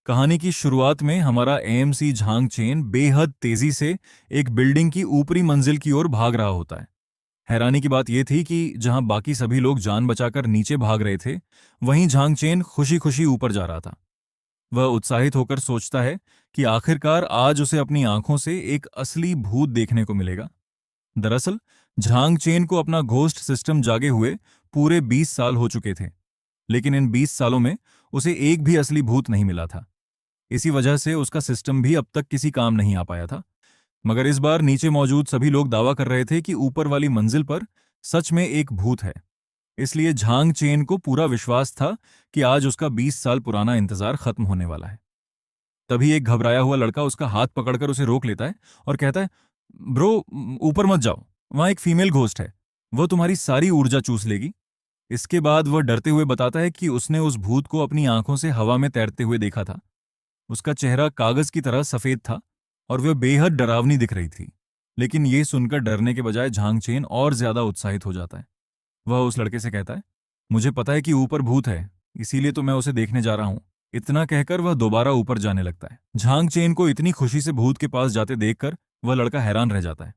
कहानी की शुरुआत में हमारा एएमसी झांग चेन बेहद तेजी से एक बिल्डिंग की ऊपरी मंजिल की ओर भाग रहा होता है। हैरानी की बात यह थी कि जहां बाकी सभी लोग जान बचाकर नीचे भाग रहे थे, वहीं झांग चेन खुशी खुशी ऊपर जा रहा था। वह उत्साहित होकर सोचता है कि आखिरकार आज उसे अपनी आंखों से एक असली भूत देखने को मिलेगा। दरअसल झांग चेन को अपना घोस्ट सिस्टम जागे हुए पूरे 20 साल हो चुके थे, लेकिन इन 20 सालों में उसे एक भी असली भूत नहीं मिला था। इसी वजह से उसका सिस्टम भी अब तक किसी काम नहीं आ पाया था। मगर इस बार नीचे मौजूद सभी लोग दावा कर रहे थे कि ऊपर वाली मंजिल पर सच में एक भूत है। इसलिए झांग चेन को पूरा विश्वास था कि आज उसका 20 साल पुराना इंतजार खत्म होने वाला है। तभी एक घबराया हुआ लड़का उसका हाथ पकड़कर उसे रोक लेता है और कहता है, ब्रो, ऊपर मत जाओ, वहां एक फीमेल घोस्ट है, वो तुम्हारी सारी ऊर्जा चूस लेगी। इसके बाद वह डरते हुए बताता है कि उसने उस भूत को अपनी आंखों से हवा में तैरते हुए देखा था। उसका चेहरा कागज की तरह सफेद था और वह बेहद डरावनी दिख रही थी। लेकिन यह सुनकर डरने के बजाय झांगचेन और ज्यादा उत्साहित हो जाता है। वह उस लड़के से कहता है, मुझे पता है कि ऊपर भूत है, इसीलिए तो मैं उसे देखने जा रहा हूं। इतना कहकर वह दोबारा ऊपर जाने लगता है। झांगचेन को इतनी खुशी से भूत के पास जाते देखकर वह लड़का हैरान रह जाता है।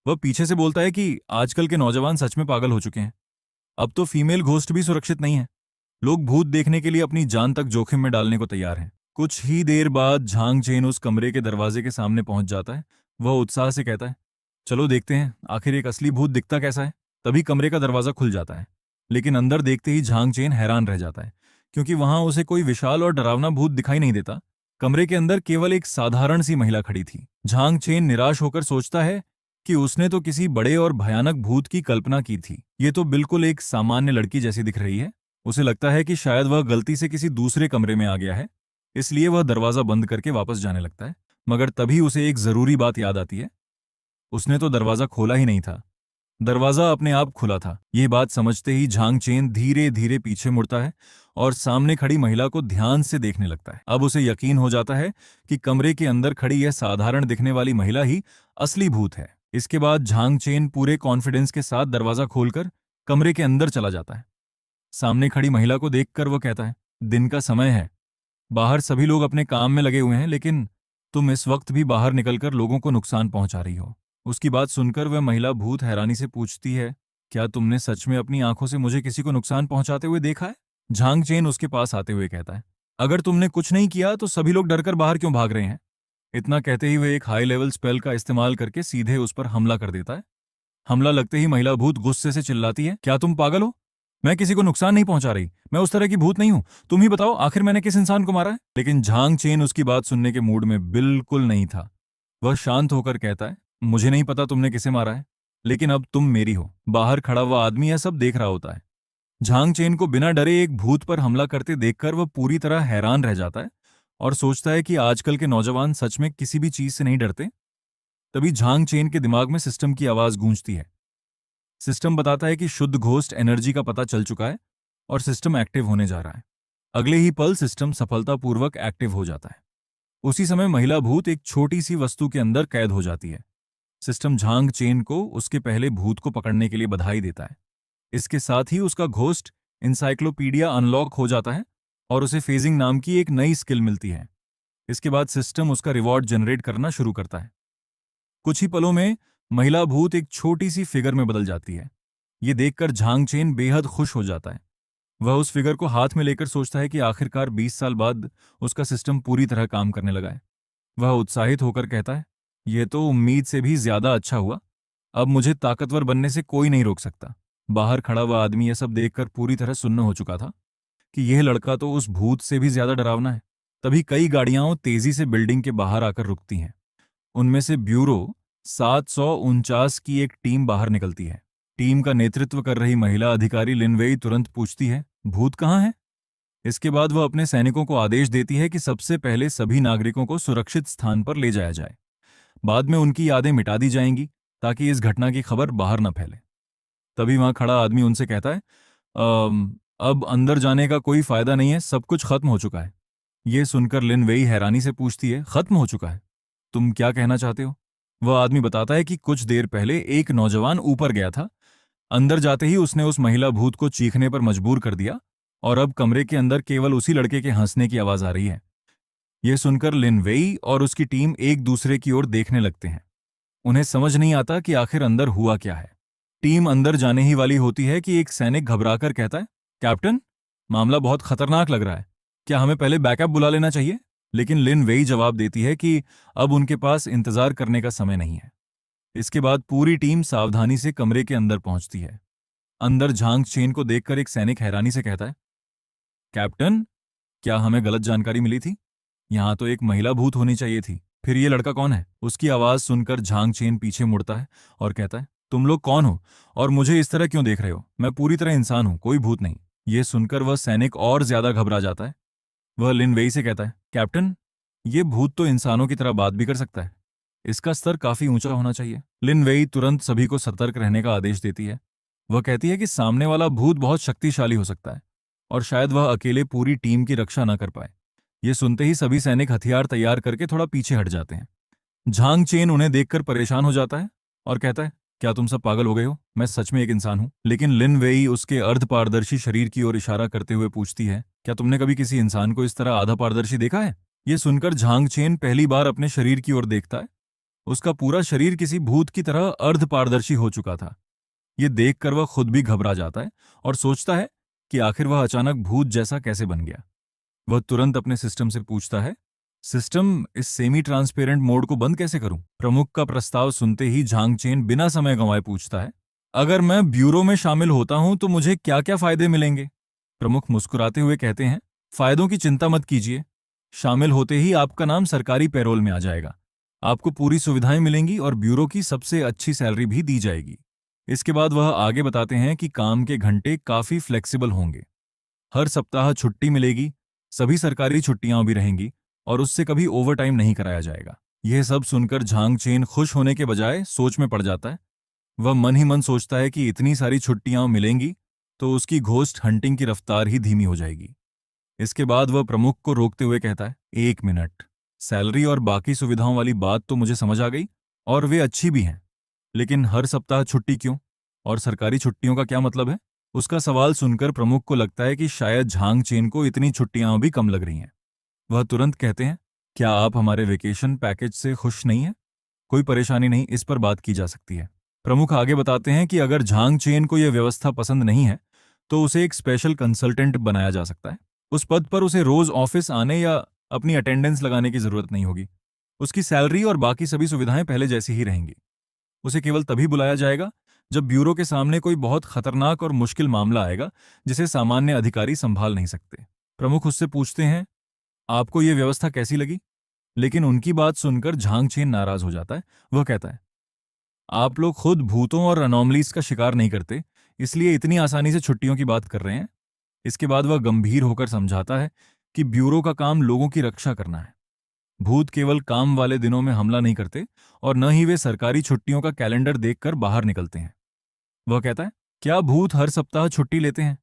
वह पीछे से बोलता है कि आजकल के नौजवान सच में पागल हो चुके हैं। अब तो फीमेल घोस्ट भी सुरक्षित नहीं है। लोग भूत देखने के लिए अपनी जान तक जोखिम में डालने को तैयार हैं। कुछ ही देर बाद झांग चेन उस कमरे के दरवाजे के सामने पहुंच जाता है। वह उत्साह से कहता है, चलो देखते हैं आखिर एक असली भूत दिखता कैसा है। तभी कमरे का दरवाजा खुल जाता है, लेकिन अंदर देखते ही झांग चेन हैरान रह जाता है, क्योंकि वहां उसे कोई विशाल और डरावना भूत दिखाई नहीं देता। कमरे के अंदर केवल एक साधारण सी महिला खड़ी थी। झांग चेन निराश होकर सोचता है कि उसने तो किसी बड़े और भयानक भूत की कल्पना की थी। ये तो बिल्कुल एक सामान्य लड़की जैसी दिख रही है। उसे लगता है कि शायद वह गलती से किसी दूसरे कमरे में आ गया है, इसलिए वह दरवाजा बंद करके वापस जाने लगता है। मगर तभी उसे एक जरूरी बात याद आती है, उसने तो दरवाजा खोला ही नहीं था। दरवाजा अपने आप खुला था। यह बात समझते ही झांग चेन धीरे धीरे पीछे मुड़ता है और सामने खड़ी महिला को ध्यान से देखने लगता है। अब उसे यकीन हो जाता है कि कमरे के अंदर खड़ी यह साधारण दिखने वाली महिला ही असली भूत है। इसके बाद झांग चेन पूरे कॉन्फिडेंस के साथ दरवाजा खोलकर कमरे के अंदर चला जाता है। सामने खड़ी महिला को देखकर वो कहता है, दिन का समय है, बाहर सभी लोग अपने काम में लगे हुए हैं, लेकिन तुम इस वक्त भी बाहर निकलकर लोगों को नुकसान पहुंचा रही हो। उसकी बात सुनकर वह महिला भूत हैरानी से पूछती है, क्या तुमने सच में अपनी आंखों से मुझे किसी को नुकसान पहुंचाते हुए देखा है? झांग चेन उसके पास आते हुए कहता है, अगर तुमने कुछ नहीं किया तो सभी लोग डरकर बाहर क्यों भाग रहे हैं? इतना कहते ही वह एक हाई लेवल स्पेल का इस्तेमाल करके सीधे उस पर हमला कर देता है। हमला लगते ही महिला भूत गुस्से से चिल्लाती है, क्या तुम पागल हो? मैं किसी को नुकसान नहीं पहुंचा रही, मैं उस तरह की भूत नहीं हूं। तुम ही बताओ आखिर मैंने किस इंसान को मारा है? लेकिन झांग चेन उसकी बात सुनने के मूड में बिल्कुल नहीं था। वह शांत होकर कहता है, मुझे नहीं पता तुमने किसे मारा है, लेकिन अब तुम मेरी हो। बाहर खड़ा हुआ आदमी यह सब देख रहा होता है। झांग चेन को बिना डरे एक भूत पर हमला करते देखकर वह पूरी तरह हैरान रह जाता है और सोचता है कि आजकल के नौजवान सच में किसी भी चीज से नहीं डरते। तभी झांग चेन के दिमाग में सिस्टम की आवाज गूंजती है। सिस्टम बताता है कि शुद्ध घोस्ट एनर्जी का पता चल चुका है और सिस्टम एक्टिव होने जा रहा है। अगले ही पल सिस्टम सफलतापूर्वक एक्टिव हो जाता है। उसी समय महिला भूत एक छोटी सी वस्तु के अंदर कैद हो जाती है। सिस्टम झांग चेन को उसके पहले भूत को पकड़ने के लिए बधाई देता है। इसके साथ ही उसका घोस्ट इंसाइक्लोपीडिया अनलॉक हो जाता है और उसे फेजिंग नाम की एक नई स्किल मिलती है। इसके बाद सिस्टम उसका रिवॉर्ड जनरेट करना शुरू करता है। कुछ ही पलों में महिला भूत एक छोटी सी फिगर में बदल जाती है। ये देखकर झांग चेन बेहद खुश हो जाता है। वह उस फिगर को हाथ में लेकर सोचता है कि आखिरकार 20 साल बाद उसका सिस्टम पूरी तरह काम करने लगा है। वह उत्साहित होकर कहता है, यह तो उम्मीद से भी ज्यादा अच्छा हुआ। अब मुझे ताकतवर बनने से कोई नहीं रोक सकता। बाहर खड़ा हुआ आदमी यह सब देखकर पूरी तरह सुन्न हो चुका था कि यह लड़का तो उस भूत से भी ज्यादा डरावना है। तभी कई गाड़ियां तेजी से बिल्डिंग के बाहर आकर रुकती हैं। उनमें से ब्यूरो 749 की एक टीम बाहर निकलती है। टीम का नेतृत्व कर रही महिला अधिकारी लिनवेई तुरंत पूछती है, भूत कहाँ है? इसके बाद वह अपने सैनिकों को आदेश देती है कि सबसे पहले सभी नागरिकों को सुरक्षित स्थान पर ले जाया जाए। बाद में उनकी यादें मिटा दी जाएंगी ताकि इस घटना की खबर बाहर न फैले। तभी वहां खड़ा आदमी उनसे कहता है, अब अंदर जाने का कोई फायदा नहीं है, सब कुछ खत्म हो चुका है। यह सुनकर लिनवेई हैरानी से पूछती है, खत्म हो चुका है? तुम क्या कहना चाहते हो? वह आदमी बताता है कि कुछ देर पहले एक नौजवान ऊपर गया था। अंदर जाते ही उसने उस महिला भूत को चीखने पर मजबूर कर दिया और अब कमरे के अंदर केवल उसी लड़के के हंसने की आवाज आ रही है। यह सुनकर लिन वेई और उसकी टीम एक दूसरे की ओर देखने लगते हैं। उन्हें समझ नहीं आता कि आखिर अंदर हुआ क्या है। टीम अंदर जाने ही वाली होती है कि एक सैनिक घबराकर कहता है, कैप्टन, मामला बहुत खतरनाक लग रहा है। क्या हमें पहले बैकअप बुला लेना चाहिए? लेकिन लिन वेई जवाब देती है कि अब उनके पास इंतजार करने का समय नहीं है। इसके बाद पूरी टीम सावधानी से कमरे के अंदर पहुंचती है। अंदर झांग चेन को देखकर एक सैनिक हैरानी से कहता है, कैप्टन, क्या हमें गलत जानकारी मिली थी? यहां तो एक महिला भूत होनी चाहिए थी। फिर ये लड़का कौन है? उसकी आवाज सुनकर झांग चेन पीछे मुड़ता है और कहता है, तुम लोग कौन हो और मुझे इस तरह क्यों देख रहे हो? मैं पूरी तरह इंसान हूं, कोई भूत नहीं। ये सुनकर वह सैनिक और ज्यादा घबरा जाता है। वह लिन वेई से कहता है, कैप्टन, ये भूत तो इंसानों की तरह बात भी कर सकता है। इसका स्तर काफी ऊंचा होना चाहिए। लिन वेई तुरंत सभी को सतर्क रहने का आदेश देती है। वह कहती है कि सामने वाला भूत बहुत शक्तिशाली हो सकता है और शायद वह अकेले पूरी टीम की रक्षा न कर पाए। ये सुनते ही सभी सैनिक हथियार तैयार करके थोड़ा पीछे हट जाते हैं। झांग चेन उन्हें देखकर परेशान हो जाता है और कहता है, क्या तुम सब पागल हो गए हो? मैं सच में एक इंसान हूं। लेकिन लिन वेई उसके अर्धपारदर्शी शरीर की ओर इशारा करते हुए पूछती है, क्या तुमने कभी किसी इंसान को इस तरह आधा पारदर्शी देखा है? ये सुनकर झांग चेन पहली बार अपने शरीर की ओर देखता है। उसका पूरा शरीर किसी भूत की तरह अर्धपारदर्शी हो चुका था। ये देखकर वह खुद भी घबरा जाता है और सोचता है कि आखिर वह अचानक भूत जैसा कैसे बन गया। वह तुरंत अपने सिस्टम से पूछता है, सिस्टम, इस सेमी ट्रांसपेरेंट मोड को बंद कैसे करूं? प्रमुख का प्रस्ताव सुनते ही झांग चेन बिना समय गंवाए पूछता है, अगर मैं ब्यूरो में शामिल होता हूं तो मुझे क्या क्या फायदे मिलेंगे? प्रमुख मुस्कुराते हुए कहते हैं, फायदों की चिंता मत कीजिए। शामिल होते ही आपका नाम सरकारी पैरोल में आ जाएगा। आपको पूरी सुविधाएं मिलेंगी और ब्यूरो की सबसे अच्छी सैलरी भी दी जाएगी। इसके बाद वह आगे बताते हैं कि काम के घंटे काफी फ्लेक्सिबल होंगे। हर सप्ताह छुट्टी मिलेगी, सभी सरकारी छुट्टियां भी रहेंगी और उससे कभी ओवरटाइम नहीं कराया जाएगा। यह सब सुनकर झांग चेन खुश होने के बजाय सोच में पड़ जाता है। वह मन ही मन सोचता है कि इतनी सारी छुट्टियां मिलेंगी तो उसकी घोस्ट हंटिंग की रफ्तार ही धीमी हो जाएगी। इसके बाद वह प्रमुख को रोकते हुए कहता है, एक मिनट, सैलरी और बाकी सुविधाओं वाली बात तो मुझे समझ आ गई और वे अच्छी भी हैं, लेकिन हर सप्ताह छुट्टी क्यों और सरकारी छुट्टियों का क्या मतलब है? उसका सवाल सुनकर प्रमुख को लगता है कि शायद झांग चेन को इतनी छुट्टियां भी कम लग रही हैं। वह तुरंत कहते हैं, क्या आप हमारे वेकेशन पैकेज से खुश नहीं हैं? कोई परेशानी नहीं, इस पर बात की जा सकती है। प्रमुख आगे बताते हैं कि अगर झांग चेन को यह व्यवस्था पसंद नहीं है तो उसे एक स्पेशल कंसल्टेंट बनाया जा सकता है। उस पद पर उसे रोज ऑफिस आने या अपनी अटेंडेंस लगाने की जरूरत नहीं होगी। उसकी सैलरी और बाकी सभी सुविधाएं पहले जैसी ही रहेंगी। उसे केवल तभी बुलाया जाएगा जब ब्यूरो के सामने कोई बहुत खतरनाक और मुश्किल मामला आएगा जिसे सामान्य अधिकारी संभाल नहीं सकते। प्रमुख उससे पूछते हैं, आपको यह व्यवस्था कैसी लगी? लेकिन उनकी बात सुनकर झांग चेन नाराज हो जाता है। वह कहता है, आप लोग खुद भूतों और अनोमलीज का शिकार नहीं करते, इसलिए इतनी आसानी से छुट्टियों की बात कर रहे हैं। इसके बाद वह गंभीर होकर समझाता है कि ब्यूरो का काम लोगों की रक्षा करना है। भूत केवल काम वाले दिनों में हमला नहीं करते और न ही वे सरकारी छुट्टियों का कैलेंडर देखकर बाहर निकलते हैं। वह कहता है, क्या भूत हर सप्ताह छुट्टी लेते हैं?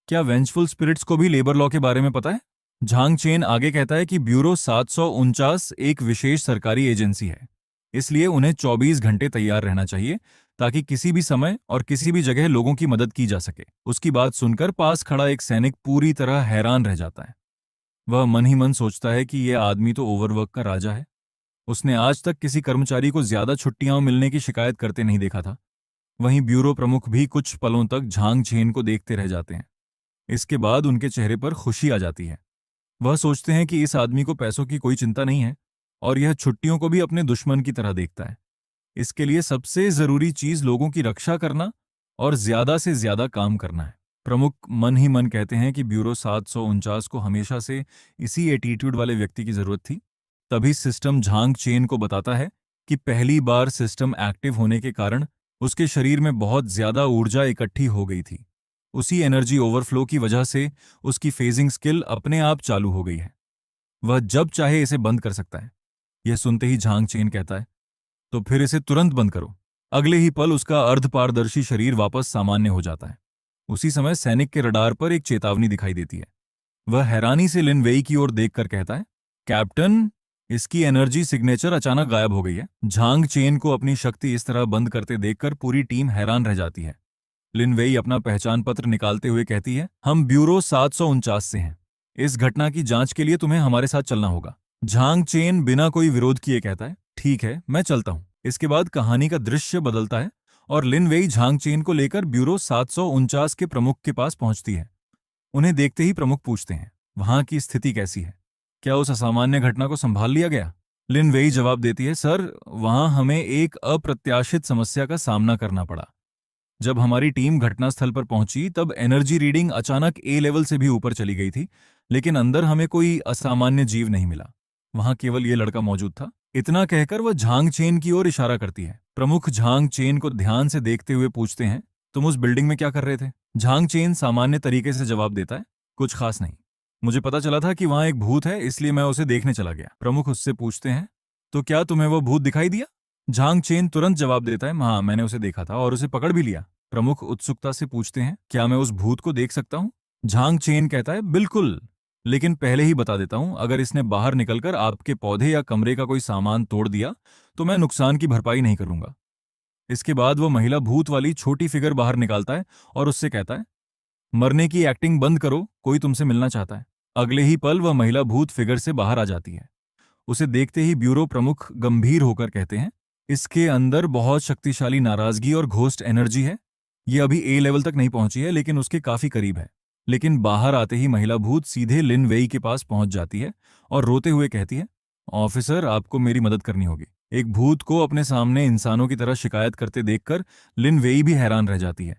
क्या वेंचफुल स्पिरिट्स को भी लेबर लॉ के बारे में पता है? झांग चेन आगे कहता है कि ब्यूरो 749 एक विशेष सरकारी एजेंसी है, इसलिए उन्हें 24 घंटे तैयार रहना चाहिए ताकि किसी भी समय और किसी भी जगह लोगों की मदद की जा सके। उसकी बात सुनकर पास खड़ा एक सैनिक पूरी तरह हैरान रह जाता है। वह मन ही मन सोचता है कि यह आदमी तो ओवरवर्क का राजा है। उसने आज तक किसी कर्मचारी को ज्यादा छुट्टियां मिलने की शिकायत करते नहीं देखा था। वहीं ब्यूरो प्रमुख भी कुछ पलों तक झांग चेन को देखते रह जाते हैं। इसके बाद उनके चेहरे पर खुशी आ जाती है। वह सोचते हैं कि इस आदमी को पैसों की कोई चिंता नहीं है और यह छुट्टियों को भी अपने दुश्मन की तरह देखता है। इसके लिए सबसे जरूरी चीज लोगों की रक्षा करना और ज्यादा से ज्यादा काम करना है। प्रमुख मन ही मन कहते हैं कि ब्यूरो 749 को हमेशा से इसी एटीट्यूड वाले व्यक्ति की जरूरत थी। तभी सिस्टम झांग चेन को बताता है कि पहली बार सिस्टम एक्टिव होने के कारण उसके शरीर में बहुत ज्यादा ऊर्जा इकट्ठी हो गई थी। उसी एनर्जी ओवरफ्लो की वजह से उसकी फेजिंग स्किल अपने आप चालू हो गई है। वह जब चाहे इसे बंद कर सकता है। यह सुनते ही झांग चेन कहता है, तो फिर इसे तुरंत बंद करो। अगले ही पल उसका अर्धपारदर्शी शरीर वापस सामान्य हो जाता है। उसी समय सैनिक के रडार पर एक चेतावनी दिखाई देती है। वह हैरानी से लिन वेई की ओर देखकर कहता है, कैप्टन, इसकी एनर्जी सिग्नेचर अचानक गायब हो गई है। झांग चेन को अपनी शक्ति इस तरह बंद करते देखकर पूरी टीम हैरान रह जाती है। लिन वेई अपना पहचान पत्र निकालते हुए कहती है, हम ब्यूरो 749 से हैं। इस घटना की जांच के लिए तुम्हें हमारे साथ चलना होगा। झांग चेन बिना कोई विरोध किए कहता है, ठीक है मैं चलता हूं। इसके बाद कहानी का दृश्य बदलता है और लिन वेई झांग चेन को लेकर ब्यूरो 749 के प्रमुख के पास पहुंचती है। उन्हें देखते ही प्रमुख पूछते हैं, वहां की स्थिति कैसी है? क्या उस असामान्य घटना को संभाल लिया गया? लिन वेई जवाब देती है, सर वहां हमें एक अप्रत्याशित समस्या का सामना करना पड़ा। जब हमारी टीम घटनास्थल पर पहुंची तब एनर्जी रीडिंग अचानक ए लेवल से भी ऊपर चली गई थी, लेकिन अंदर हमें कोई असामान्य जीव नहीं मिला। वहां केवल ये लड़का मौजूद था। इतना कहकर वह झांग चेन की ओर इशारा करती है। प्रमुख झांग चेन को ध्यान से देखते हुए पूछते हैं, तुम उस बिल्डिंग में क्या कर रहे थे? झांग चेन सामान्य तरीके से जवाब देता है, कुछ खास नहीं। मुझे पता चला था कि वहां एक भूत है, इसलिए मैं उसे देखने चला गया। प्रमुख उससे पूछते हैं, तो क्या तुम्हें वो भूत दिखाई दिया? झांग चेन तुरंत जवाब देता है, हाँ मैंने उसे देखा था और उसे पकड़ भी लिया। प्रमुख उत्सुकता से पूछते हैं, क्या मैं उस भूत को देख सकता हूं? झांग चेन कहता है, बिल्कुल, लेकिन पहले ही बता देता हूं, अगर इसने बाहर निकलकर आपके पौधे या कमरे का कोई सामान तोड़ दिया तो मैं नुकसान की भरपाई नहीं करूंगा। इसके बाद वो महिला भूत वाली छोटी फिगर बाहर निकालता है और उससे कहता है, मरने की एक्टिंग बंद करो, कोई तुमसे मिलना चाहता है। अगले ही पल वह महिला भूत फिगर से बाहर आ जाती है। उसे देखते ही ब्यूरो प्रमुख गंभीर होकर कहते हैं, इसके अंदर बहुत शक्तिशाली नाराजगी और घोस्ट एनर्जी है। ये अभी ए लेवल तक नहीं पहुंची है, लेकिन उसके काफी करीब है। लेकिन बाहर आते ही महिला भूत सीधे लिन वेई के पास पहुंच जाती है और रोते हुए कहती है, ऑफिसर आपको मेरी मदद करनी होगी। एक भूत को अपने सामने इंसानों की तरह शिकायत करते देखकर लिन वेई भी हैरान रह जाती है।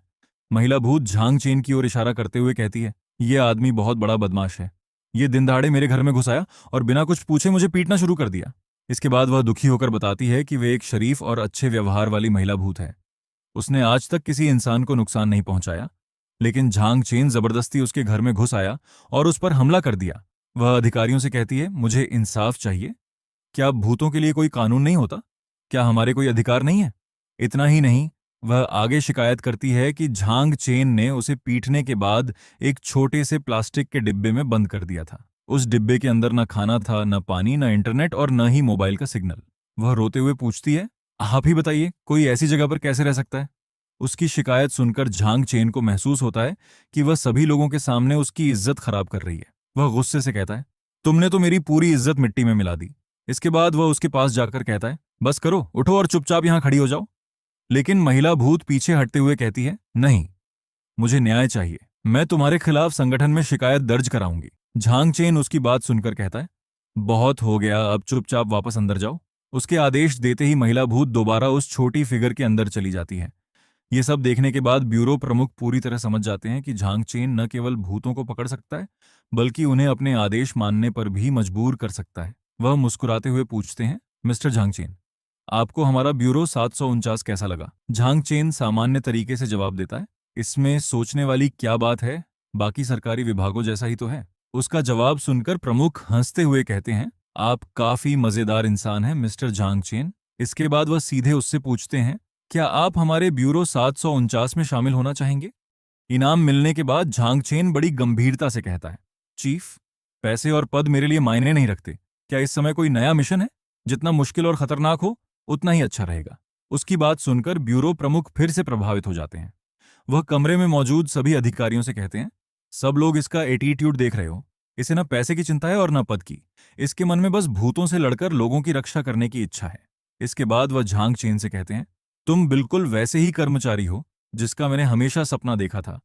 महिला भूत झांग चेन की ओर इशारा करते हुए कहती है, यह आदमी बहुत बड़ा बदमाश है। ये दिन दहाड़े मेरे घर में घुस आया और बिना कुछ पूछे मुझे पीटना शुरू कर दिया। इसके बाद वह दुखी होकर बताती है कि वे एक शरीफ और अच्छे व्यवहार वाली महिला भूत है। उसने आज तक किसी इंसान को नुकसान नहीं पहुंचाया, लेकिन झांग चेन जबरदस्ती उसके घर में घुस आया और उस पर हमला कर दिया। वह अधिकारियों से कहती है, मुझे इंसाफ चाहिए। क्या भूतों के लिए कोई कानून नहीं होता? क्या हमारे कोई अधिकार नहीं है? इतना ही नहीं, वह आगे शिकायत करती है कि झांग चेन ने उसे पीटने के बाद एक छोटे से प्लास्टिक के डिब्बे में बंद कर दिया था। उस डिब्बे के अंदर न खाना था, न पानी, न इंटरनेट और न ही मोबाइल का सिग्नल। वह रोते हुए पूछती है, आप ही बताइए, कोई ऐसी जगह पर कैसे रह सकता है? उसकी शिकायत सुनकर झांग चेन को महसूस होता है कि वह सभी लोगों के सामने उसकी इज्जत खराब कर रही है। वह गुस्से से कहता है, तुमने तो मेरी पूरी इज्जत मिट्टी में मिला दी। इसके बाद वह उसके पास जाकर कहता है, बस करो, उठो और चुपचाप यहां खड़ी हो जाओ। लेकिन महिला भूत पीछे हटते हुए कहती है, नहीं, मुझे न्याय चाहिए। मैं तुम्हारे खिलाफ संगठन में शिकायत दर्ज कराऊंगी। झांग चेन उसकी बात सुनकर कहता है, बहुत हो गया, अब चुपचाप वापस अंदर जाओ। उसके आदेश देते ही महिला भूत दोबारा उस छोटी फिगर के अंदर चली जाती है। ये सब देखने के बाद ब्यूरो प्रमुख पूरी तरह समझ जाते हैं कि झांग चेन न केवल भूतों को पकड़ सकता है, बल्कि उन्हें अपने आदेश मानने पर भी मजबूर कर सकता है। वह मुस्कुराते हुए पूछते हैं, मिस्टर झांग चेन, आपको हमारा ब्यूरो 749 कैसा लगा? झांग चेन सामान्य तरीके से जवाब देता है, इसमें सोचने वाली क्या बात है, बाकी सरकारी विभागों जैसा ही तो है। उसका जवाब सुनकर प्रमुख हंसते हुए कहते हैं, आप काफी मजेदार इंसान हैं मिस्टर झांग चेन। इसके बाद वह सीधे उससे पूछते हैं, क्या आप हमारे ब्यूरो 749 में शामिल होना चाहेंगे? इनाम मिलने के बाद झांग चेन बड़ी गंभीरता से कहता है, चीफ, पैसे और पद मेरे लिए मायने नहीं रखते। क्या इस समय कोई नया मिशन है? जितना मुश्किल और खतरनाक हो उतना ही अच्छा रहेगा। उसकी बात सुनकर ब्यूरो प्रमुख फिर से प्रभावित हो जाते हैं। वह कमरे में मौजूद सभी अधिकारियों से कहते हैं, सब लोग इसका एटीट्यूड देख रहे हो। इसे न पैसे की चिंता है और न पद की। इसके मन में बस भूतों से लड़कर लोगों की रक्षा करने की इच्छा है। इसके बाद वह झांग चेन से कहते हैं, तुम बिल्कुल वैसे ही कर्मचारी हो जिसका मैंने हमेशा सपना देखा था।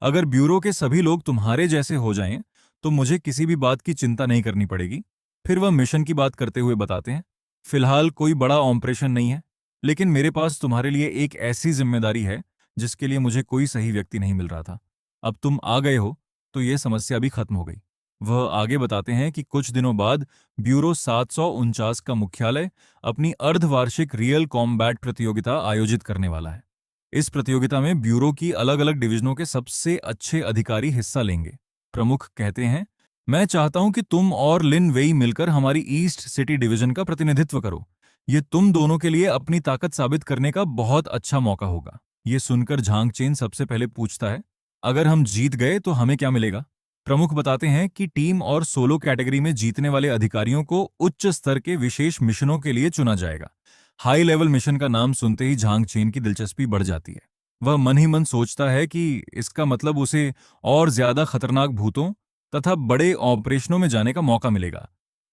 अगर ब्यूरो के सभी लोग तुम्हारे जैसे हो जाएं, तो मुझे किसी भी बात की चिंता नहीं करनी पड़ेगी। फिर वह मिशन की बात करते हुए बताते हैं, फिलहाल कोई बड़ा ऑपरेशन नहीं है, लेकिन मेरे पास तुम्हारे लिए एक ऐसी जिम्मेदारी है जिसके लिए मुझे कोई सही व्यक्ति नहीं मिल रहा था। अब तुम आ गए हो तो यह समस्या भी खत्म हो गई। वह आगे बताते हैं कि कुछ दिनों बाद ब्यूरो 749 का मुख्यालय अपनी अर्धवार्षिक रियल कॉम्बैट प्रतियोगिता आयोजित करने वाला है। इस प्रतियोगिता में ब्यूरो की अलग अलग डिवीजनों के सबसे अच्छे अधिकारी हिस्सा लेंगे। प्रमुख कहते हैं, मैं चाहता हूं कि तुम और लिन वेई मिलकर हमारी ईस्ट सिटी डिवीजन का प्रतिनिधित्व करो। ये तुम दोनों के लिए अपनी ताकत साबित करने का बहुत अच्छा मौका होगा। ये सुनकर झांग चेन सबसे पहले पूछता है, अगर हम जीत गए तो हमें क्या मिलेगा? प्रमुख बताते हैं कि टीम और सोलो कैटेगरी में जीतने वाले अधिकारियों को उच्च स्तर के विशेष मिशनों के लिए चुना जाएगा। हाई लेवल मिशन का नाम सुनते ही झांग चेन की दिलचस्पी बढ़ जाती है। वह मन ही मन सोचता है कि इसका मतलब उसे और ज्यादा खतरनाक भूतों तथा बड़े ऑपरेशनों में जाने का मौका मिलेगा।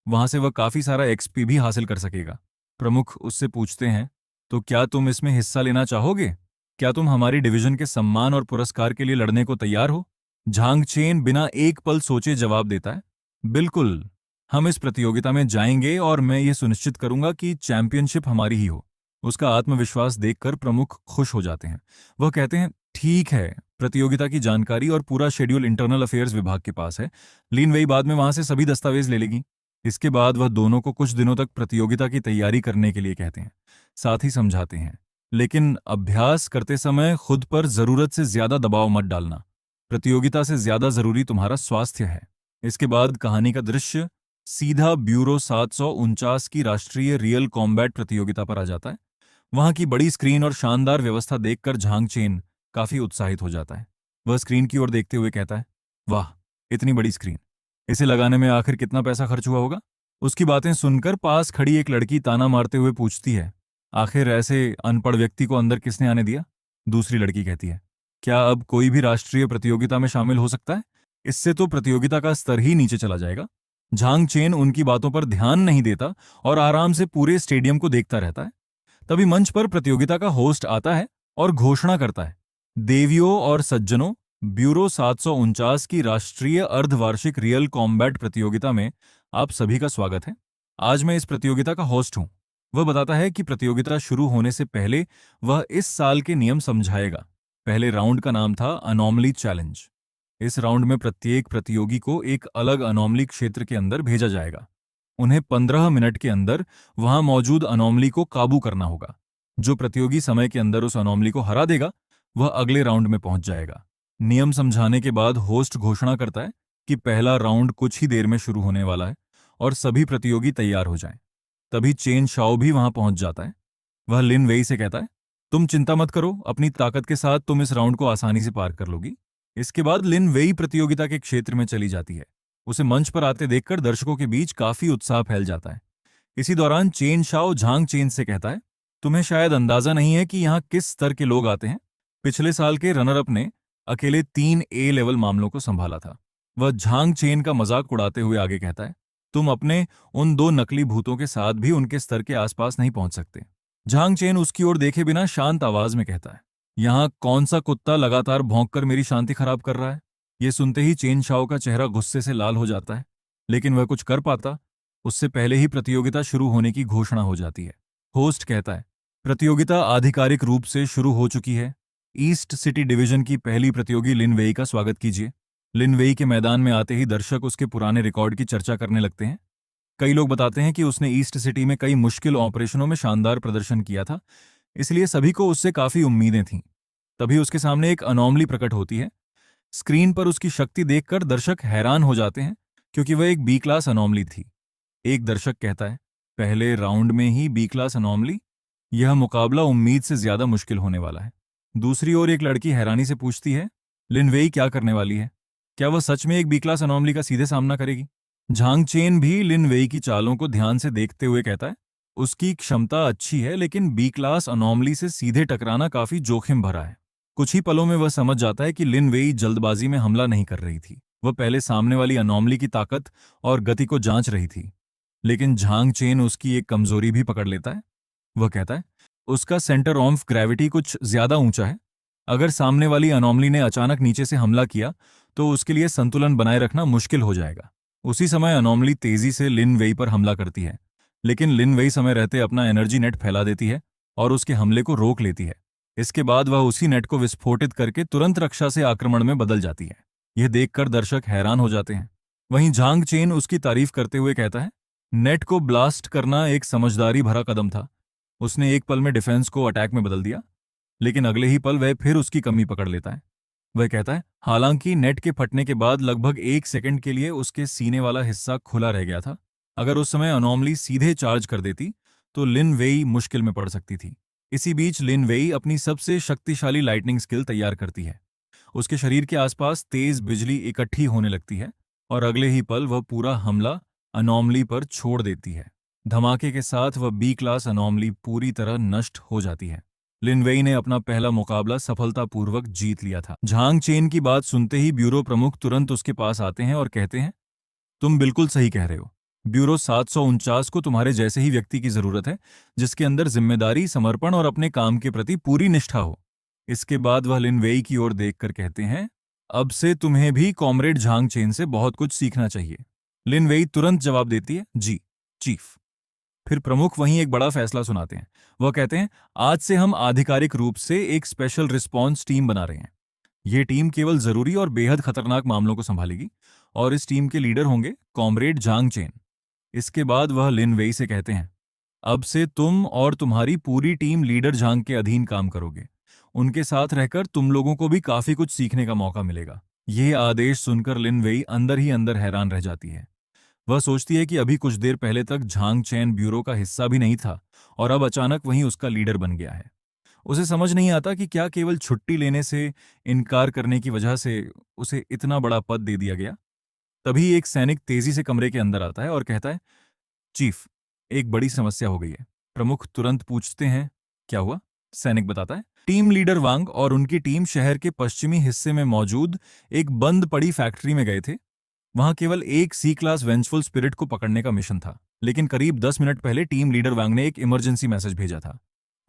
वहां से वह काफी सारा एक्सपी भी हासिल कर सकेगा। प्रमुख उससे पूछते हैं, तो क्या तुम इसमें हिस्सा लेना चाहोगे? क्या तुम हमारी डिवीजन के सम्मान और पुरस्कार के लिए लड़ने को तैयार हो? झांग चेन बिना एक पल सोचे जवाब देता है, बिल्कुल, हम इस प्रतियोगिता में जाएंगे और मैं ये सुनिश्चित करूंगा कि चैंपियनशिप हमारी ही हो। उसका आत्मविश्वास देखकर प्रमुख खुश हो जाते हैं। वह कहते हैं, ठीक है, प्रतियोगिता की जानकारी और पूरा शेड्यूल इंटरनल अफेयर्स विभाग के पास है। लीन वही बाद में वहां से सभी दस्तावेज ले लेगी। इसके बाद वह दोनों को कुछ दिनों तक प्रतियोगिता की तैयारी करने के लिए कहते हैं। साथ ही समझाते हैं, लेकिन अभ्यास करते समय खुद पर जरूरत से ज्यादा दबाव मत डालना। प्रतियोगिता से ज्यादा जरूरी तुम्हारा स्वास्थ्य है। इसके बाद कहानी का दृश्य सीधा ब्यूरो 749 की राष्ट्रीय रियल कॉम्बैट प्रतियोगिता पर आ जाता है। वहां की बड़ी स्क्रीन और शानदार व्यवस्था देखकर झांग चेन काफी उत्साहित हो जाता है। वह स्क्रीन की ओर देखते हुए कहता है, वाह, इतनी बड़ी स्क्रीन, इसे लगाने में आखिर कितना पैसा खर्च हुआ होगा? उसकी बातें सुनकर पास खड़ी एक लड़की ताना मारते हुए पूछती है, आखिर ऐसे अनपढ़ व्यक्ति को अंदर किसने आने दिया? दूसरी लड़की कहती है, क्या अब कोई भी राष्ट्रीय प्रतियोगिता में शामिल हो सकता है? इससे तो प्रतियोगिता का स्तर ही नीचे चला जाएगा। झांग चेन उनकी बातों पर ध्यान नहीं देता और आराम से पूरे स्टेडियम को देखता रहता है। तभी मंच पर प्रतियोगिता का होस्ट आता है और घोषणा करता है, देवियों और सज्जनों, ब्यूरो 749 की राष्ट्रीय अर्धवार्षिक रियल कॉम्बैट प्रतियोगिता में आप सभी का स्वागत है। आज मैं इस प्रतियोगिता का होस्ट हूं। वह बताता है कि प्रतियोगिता शुरू होने से पहले वह इस साल के नियम समझाएगा। पहले राउंड का नाम था अनोमली चैलेंज। इस राउंड में प्रत्येक प्रतियोगी को एक अलग अनोमली क्षेत्र के अंदर भेजा जाएगा। उन्हें 15 मिनट के अंदर वहां मौजूद अनोमली को काबू करना होगा। जो प्रतियोगी समय के अंदर उस अनोमली को हरा देगा, वह अगले राउंड में पहुंच जाएगा। नियम समझाने के बाद होस्ट घोषणा करता है कि पहला राउंड कुछ ही देर में शुरू होने वाला है और सभी प्रतियोगी तैयार हो जाएं। तभी चेन शाओ भी वहां पहुंच जाता है। वह लिन वेई से कहता है, तुम चिंता मत करो, अपनी ताकत के साथ तुम इस राउंड को आसानी से पार कर लोगी। इसके बाद लिन वेई प्रतियोगिता के क्षेत्र में चली जाती है। उसे मंच पर आते देखकर दर्शकों के बीच काफी उत्साह फैल जाता है। इसी दौरान चेन शाओ झांग चेन से कहता है, तुम्हें शायद अंदाजा नहीं है कि यहाँ किस स्तर के लोग आते हैं। पिछले साल के रनर अप ने अकेले 3 ए लेवल मामलों को संभाला था। वह झांग चेन का मजाक उड़ाते हुए आगे कहता है, तुम अपने उन 2 नकली भूतों के साथ भी उनके स्तर के आसपास नहीं पहुंच सकते। झांग चेन उसकी ओर देखे बिना शांत आवाज में कहता है, यहाँ कौन सा कुत्ता लगातार भौंककर मेरी शांति खराब कर रहा है? ये सुनते ही चेन शाओ का चेहरा गुस्से से लाल हो जाता है, लेकिन वह कुछ कर पाता उससे पहले ही प्रतियोगिता शुरू होने की घोषणा हो जाती है। होस्ट कहता है, प्रतियोगिता आधिकारिक रूप से शुरू हो चुकी है। ईस्ट सिटी डिवीजन की पहली प्रतियोगी लिन वेई का स्वागत कीजिए। लिन वेई के मैदान में आते ही दर्शक उसके पुराने रिकॉर्ड की चर्चा करने लगते हैं। कई लोग बताते हैं कि उसने ईस्ट सिटी में कई मुश्किल ऑपरेशनों में शानदार प्रदर्शन किया था, इसलिए सभी को उससे काफी उम्मीदें थीं। तभी उसके सामने एक अनोमली प्रकट होती है। स्क्रीन पर उसकी शक्ति देखकर दर्शक हैरान हो जाते हैं, क्योंकि वह एक बी क्लास अनोमली थी। एक दर्शक कहता है, पहले राउंड में ही बी क्लास अनोमली? यह मुकाबला उम्मीद से ज्यादा मुश्किल होने वाला है। दूसरी ओर एक लड़की हैरानी से पूछती है, लिन वेई क्या करने वाली है? क्या वह सच में एक बी क्लास अनोमली का सीधे सामना करेगी? झांग चेन भी लिन वेई की चालों को ध्यान से देखते हुए कहता है, उसकी क्षमता अच्छी है, लेकिन बी क्लास अनोमली से सीधे टकराना काफी जोखिम भरा है। कुछ ही पलों में वह समझ जाता है कि लिन वेई जल्दबाजी में हमला नहीं कर रही थी। वह पहले सामने वाली अनोमली की ताकत और गति को जांच रही थी। लेकिन झांग चेन उसकी एक कमजोरी भी पकड़ लेता है। वह कहता है, उसका सेंटर ऑफ ग्रेविटी कुछ ज्यादा ऊंचा है। अगर सामने वाली अनोमली ने अचानक नीचे से हमला किया तो उसके लिए संतुलन बनाए रखना मुश्किल हो जाएगा। उसी समय अनोमली तेजी से लिन वेई पर हमला करती है, लेकिन लिन वेई समय रहते अपना एनर्जी नेट फैला देती है और उसके हमले को रोक लेती है। इसके बाद वह उसी नेट को विस्फोटित करके तुरंत रक्षा से आक्रमण में बदल जाती है। यह देखकर दर्शक हैरान हो जाते हैं। वहीं झांग चेन उसकी तारीफ करते हुए कहता है, नेट को ब्लास्ट करना एक समझदारी भरा कदम था। उसने एक पल में डिफेंस को अटैक में बदल दिया, लेकिन अगले ही पल वह फिर उसकी कमी पकड़ लेता है। वह कहता है, हालांकि नेट के फटने के बाद लगभग 1 सेकंड के लिए उसके सीने वाला हिस्सा खुला रह गया था। अगर उस समय अनोमली सीधे चार्ज कर देती तो लिन वेई मुश्किल में पड़ सकती थी। इसी बीच लिन वेई अपनी सबसे शक्तिशाली लाइटनिंग स्किल तैयार करती है। उसके शरीर के आसपास तेज बिजली इकट्ठी होने लगती है और अगले ही पल वह पूरा हमला अनोमली पर छोड़ देती है। धमाके के साथ वह बी क्लास अनोमली पूरी तरह नष्ट हो जाती है। लिन वेई ने अपना पहला मुकाबला सफलतापूर्वक जीत लिया था। झांग चेन की बात सुनते ही ब्यूरो प्रमुख तुरंत उसके पास आते हैं और कहते हैं, तुम बिल्कुल सही कह रहे हो। ब्यूरो 749 को तुम्हारे जैसे ही व्यक्ति की जरूरत है, जिसके अंदर जिम्मेदारी, समर्पण और अपने काम के प्रति पूरी निष्ठा हो। इसके बाद वह लिन वेई की ओर देखकर कहते हैं, अब से तुम्हें भी कॉमरेड झांग चेन से बहुत कुछ सीखना चाहिए। लिन वेई तुरंत जवाब देती है, जी चीफ। फिर प्रमुख वहीं एक बड़ा फैसला सुनाते हैं। वह कहते हैं, आज से हम आधिकारिक रूप से एक स्पेशल रिस्पॉन्स टीम बना रहे हैं। ये टीम केवल जरूरी और बेहद खतरनाक मामलों को संभालेगी और इस टीम के लीडर होंगे कॉमरेड झांग चेन। इसके बाद वह लिन वेई से कहते हैं, अब से तुम और तुम्हारी पूरी टीम लीडर झांग के अधीन काम करोगे। उनके साथ रहकर तुम लोगों को भी काफी कुछ सीखने का मौका मिलेगा। यह आदेश सुनकर लिन वेई अंदर ही अंदर हैरान रह जाती है। वह सोचती है कि अभी कुछ देर पहले तक झांग चैन ब्यूरो का हिस्सा भी नहीं था और अब अचानक वहीं उसका लीडर बन गया है। उसे समझ नहीं आता कि क्या केवल छुट्टी लेने से इनकार करने की वजह से उसे इतना बड़ा पद दे दिया गया। तभी एक सैनिक तेजी से कमरे के अंदर आता है और कहता है, चीफ, एक बड़ी समस्या हो गई है। प्रमुख तुरंत पूछते हैं, क्या हुआ? सैनिक बताता है, टीम लीडर वांग और उनकी टीम शहर के पश्चिमी हिस्से में मौजूद एक बंद पड़ी फैक्ट्री में गए थे। वहां केवल एक सी क्लास वेंचफुल स्पिरिट को पकड़ने का मिशन था, लेकिन करीब 10 मिनट पहले टीम लीडर वांग ने एक इमरजेंसी मैसेज भेजा था।